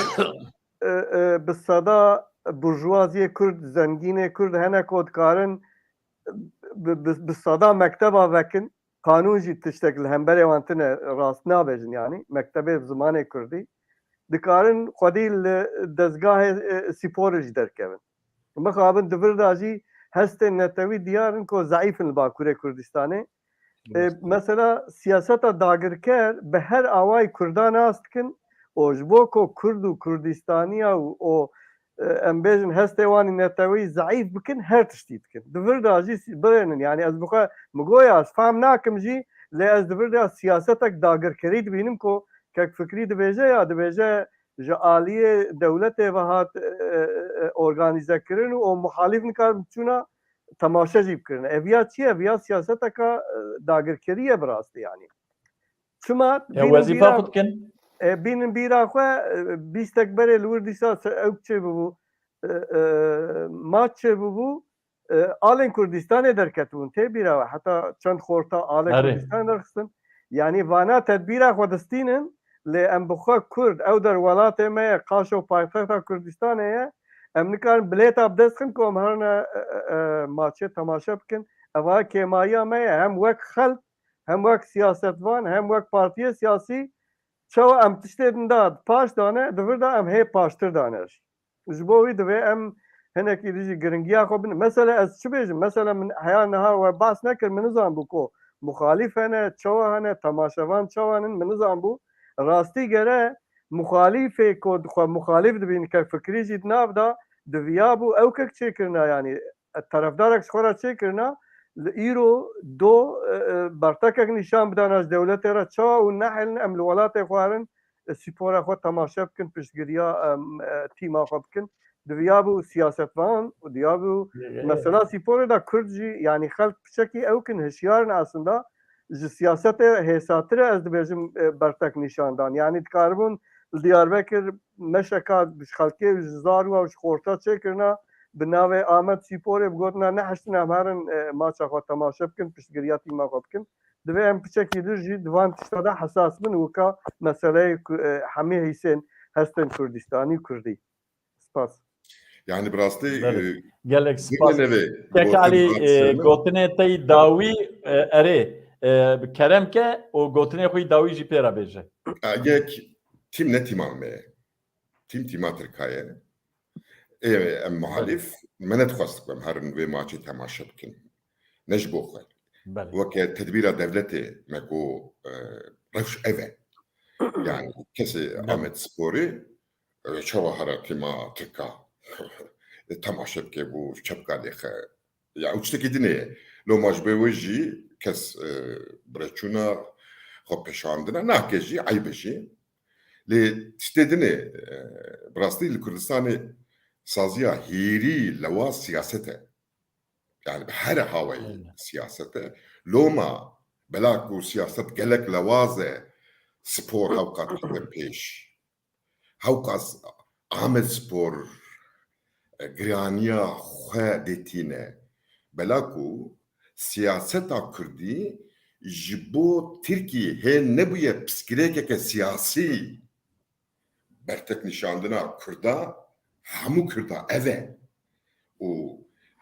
bisada burjuvaziye Kurd zengine Kurd hene kodkarın bisada mekteba vekin kanun jî tiştek li hembere wantine rast nabêjin yani mektebê zimanê Kurdî dikarin xwedî li dezgahê spor jî derkevin mixabin divir da jî hestên netewî diyarin ku zeîfin li Bakurê Kurdistanê mesela siyaseta dagirker bi her awayê Kurdan nas dikin û ji bo ku Kurd û Kurdistaniya û em bêjin hestê wanî netewî zeîf bikin her tiştî dikin. Divir da jî birênin yani ez bixwe min goya ez fehm nakim jî lê ez divir da siyasetek dagirkerî dibînim ku kek fikrî dibêje ya dibêje ji aliyê dewletê ve hat organizekirin û muhalîf nikar çûna temaşe jî bikirin. Eviya çi ye? Eviya siyaseteka dagirkerî bi rastî yani. Çima Wezîfa xwe dikin? bînin bîra xwe bîstek berê li wir dîsa ew çê bibû maç çê bibû alên Kurdistanê derketibûn tê bîra we heta çend xorta alê Kurdistanê derxistin yani vana tedbîra xwe distînin lê em bixwe Kurd ew der welatê me ye qaş û paytexta Kurdistanê ye em nikarin bilêta bi dest xin ku em herine maçê temaşe bikin ev kêmaya me ye hem wek xelk hem wek siyasetvan hem wek partiye siyasî çawa em tiştê da paş dane divir da em hê paştir dane ji bo wî divê em hinekî dijî giringiya xwe bin mesela ez çi bêjim mesela min heya niha we bas nekir min nizanbû ku muxalîf hene çawa hene temaşevan çawanin min nizanbû rastî gere muxalîfê ku dixwe muxalîf dibîn kek fikrî jî di nav da diviyabû ew kek çêkirina yani tarafdarek ji xwe re çêkirina li îro do bertekek nîşan bidana ji dewletê re çawa û nehêlin em li welatê xwe herin spora xwe temaşe bikin piştgiriya tîma xwe bikin diviyabû siyasetvan û diyabû mesela sporê da Kurd jî yani xelk piçekî ew kin hişyarin aslında ji siyasetê hêsatir ez dibêjim bertek nîşandan yani dikaribûn li Diyarbekir meşeka ji xelkê ji zarû ew ji xorta çêkirina bi navê Ahmed Sporê bigotina nehiştin em herin maça xwe temaşe bikin piştgiriya tîma xwe bikin divê em piçekî dir jî divan tişta da hesas bin weka meseleyê hemî hîsên hestên Kurdistanî Kurdî. Spas. Yani bi rastî gelek spas tek alî gotinê te dawî erê bi kerem ke û gotinê xwe dawî jî pê re bêje yek tîm ne tîma me tîma Tirkiye em muhalîf me nedixwast em herin vê maçê temaşe bikin ne ji bo xwe weke tedbîra devletê me got rewş ev e yani kesê Ahmed Sporê çawa here tîma Tirka temaşe bike bû çepkalê xe ya ew tiştekî din e loma ji bê wê jî kes birçûna xwe pêşandine nake jî eybe jî lê tiştê din e bi rastî li Kurdistanê saziya hêrî lewa siyaset e yani bi her havayî siyaset e loma بلاک و سیاست گلک لوازه سپور هاوقات کده پیش هاوقات عامل سپور گرانیا خواه دیتینه بلاکو سیاستا کردی جبو ترکی هی نبویه پسکریکه که سیاسی برتک نشاندنا کردا همو کردا اوه و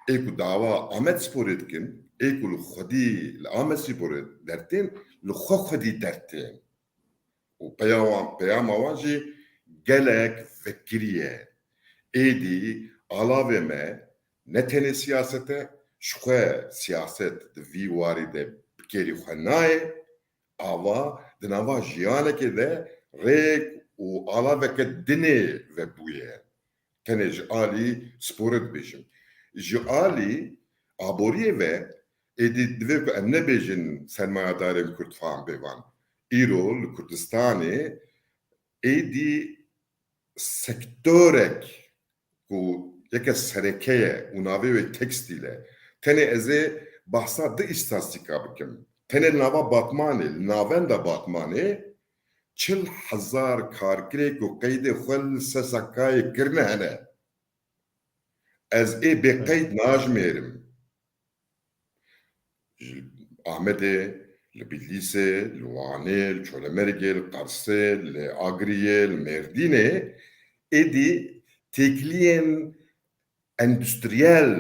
ایکو داوا آمد سپورت کن ایکو لخودی لآمد سپورت درتین لخوا خودی درتین و پیام آوانجی گلک فکریه ایدی علاوه ما نتنی سیاسته شخوه سیاست دوی وارده بکری خواه آوا دنوا جیانه که ده ریک و علاوه که دنه و بویه تنه جعالی سپورت بیشم جعالی آبوریه و ایدی دوی که ام نبیجن سرمایه داریم کردفان بیوان ایرو لکردستانی ایدی sektörek ku yeke serekeye u navê tekstîle tenê ez ê behsa di îstatistika bikim tenê nava Batmanê li navenda Batmanê 40,000 kargirêk û qeydê xwe li SSK'yê kirine hene ez ê bêqeyd najmêrim Amedê li Bîlîsê li Wanê li Çolemergê li Qersê li Agriyê li Mêrdînê êdî têkiliyên endüstriyel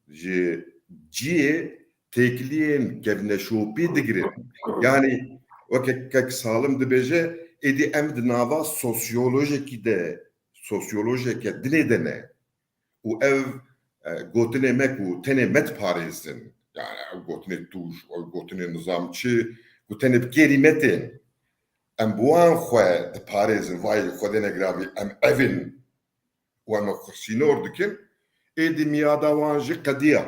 ji ciyê têkiliyên kevneşopî digirin yani wekek salim dibêje êdî em di nava sosyolojekî de sosyolojeke dinê de ne û ev gotinê me ku tenê me diparêzin yani ev gotinê tûj ev gotinê nizamçı ku tenê bi kêrî me tên em bi wan xwe diparêzin vay xwedê negravî em evin û em xwesînor dikin êdî miyada wan jî qediya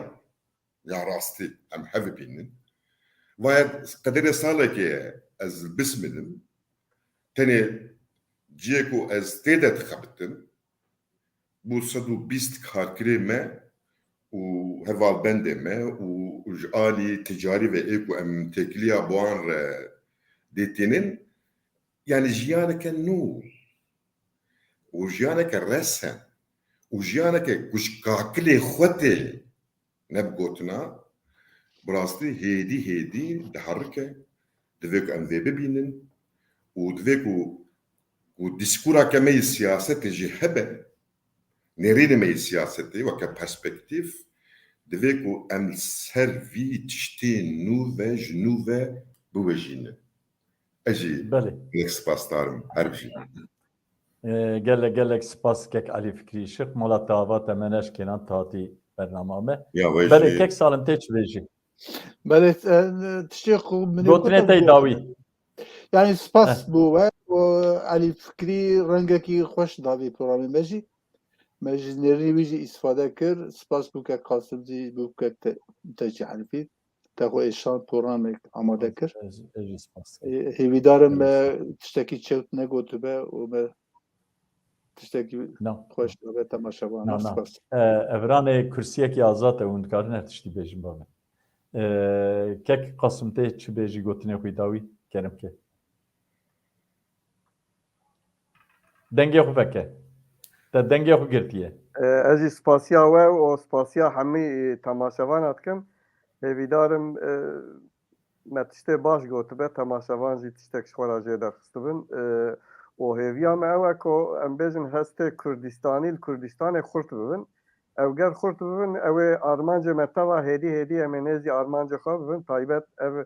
ya rastî em hev bînin vay qedirê salekê ye ez bismidim tenê ciyê ku ez tê de dixebitim bu 120 karkirê me û hevalbendê me û ji alî ticarî ve ê ku em têkiliya bi wan re dêtînin yani jiyaneke nû û jiyaneke resen û jiyaneke ku ji kakilê xwe tê nebgotina bi rastî hêdî hêdî diherike divê ku em vê bibînin û divê ku dîskûrake me yê siyasetê jî hebe nêrînê me yê siyasetê weke perspektîv divê ku em ser vî tiştên nû ve ji nû ve biwejînin ez jî gelek spasdarim her jî gelek spas kek Alî Fikrî şık mola dava temeneş kenan tatî bername ya we belê jî kek salim tê çi bêjî بله تشتي خو من gotinê tê dawî يعني سباس بو و علي فكري رنگكي خوش داوي برنامج مجي مجنري ويجي استفاده كر سباس بو كا قاسم دي بو كا تجي عرفي تاخو ايشان برنامج اماده كر هي دارم تشتكي تشوت نگوتو به و تشتكي خوش داوي تماشاوان سباس evranê kursiyekî azad e hûn dikarin her tiştî bêjin bavê kek qasım tê çi bêjî gotinê xwî dawî kerimke dengê xwe veke te dengê xwe girtiye ez jî spasiya we û spasiya hemî temaşevan dikim hêvîdarim me tiştê baş gotibe temaşevan jî tiştek ji xwe re jê derxistibin û hêviya me ew e ku em bêjin hestê Kurdistanî li Kurdistanê xurt bibin ew ger xurt bibin ew ê armancê me teva hêdî hêdî em ê nêzî armancê xwe bibin taybet ev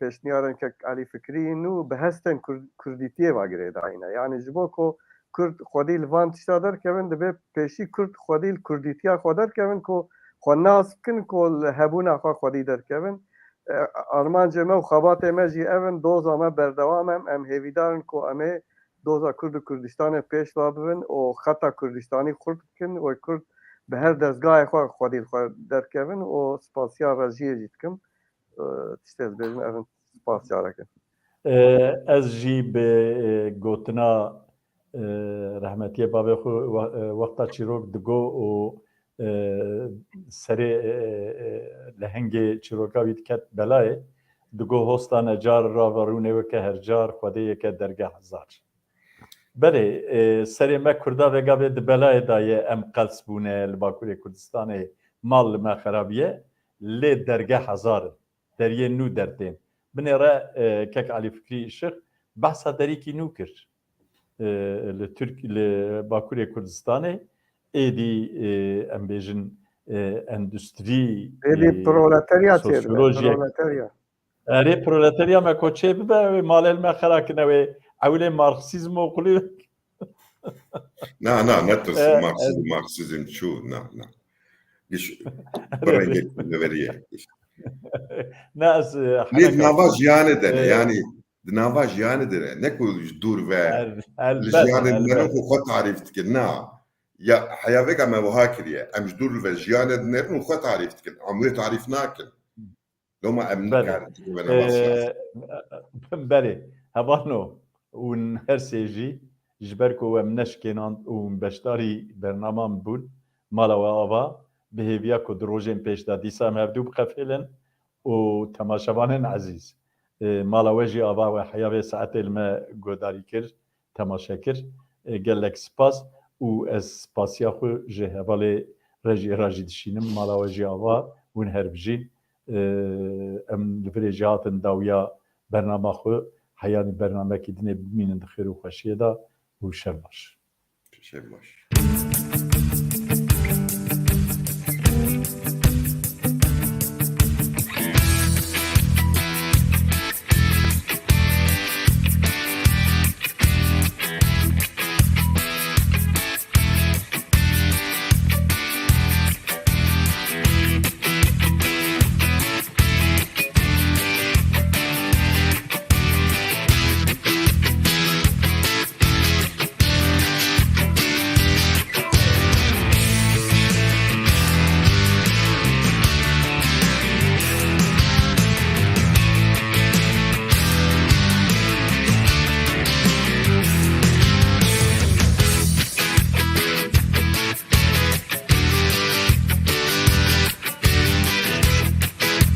pêşniyarên kek Alî Fikrî nû bi hestên Kurdîtiyê vegirê dayîne yani ji bo ku Kurd xwedî li van tişta derkevin dibe pêşî Kurd xwedî li Kurdîtiya xwe derkevin ku xwe nas bikin ku li hebûna xwe xwedî derkevin armancê me û xebatê me jî ev in doza me berdewam em hêvîdarin ku em ê doza Kurd û Kurdistanê pêş bibin û xeta Kurdistanî xurt bikin û Kurd bi her dezgahê xwe xwedî xwe derkevin û spasiya rejiyê jî dikim tiştê ez bêjim ev spas careke ez jî bi gotina rehmetiye bavê xwe wexta çîrok digo û serê lehengê çîroka wî diket belayê دگو هۆستانە جار ڕاڤەڕوونەوەکە هەرجار خودەیەکە دەرگە هەزار بەێ سەرێ مە کووردا vêgavê di belayê daye em qels bûne li Bakurê Kurdistanê mal li me xerabiye lê derge hezarin deriyê nû derdên binêre kek Elî Fikrî Işık behsa derîkî nû kir li li Bakurê Kurdistanê êdî em bêjin endüstrî proletarya sosyolojiyek erê proletarya me koçê bibe wê malê me xerakin wê ewlê marxîzm û qulî نا نترس ماركسيزم شو نا قش برنجك نوريه nas نافاج يعني ده يعني نافاج يعني ده نكو دور و الجيان نرو خو تعريف كنا يا حياك ما وهاكريه ام دور و جيان نرو خو تعريف كنا عمري تعريفناك لو ما امنك بله هبانو ون her sêjî ji ber ku em neşkênan û beşdarî bername bûn mala we ava bi hêviya ku di rojên pêş de dîsa em hevdû bixefêlin û temaşevanên ezîz mala we jî ava we heya vê saetê li me guhdarî kir temaşe kir gelek spas û ez spasiya xwe ji hevalê rejî êra jî dişînim mala we jî ava hûn herbijîn em li virê jî hatin dawiya bernama xwe heyanî bernamekî dinê bimînin di xêr û xweşiyê de û şev baş. شيء باش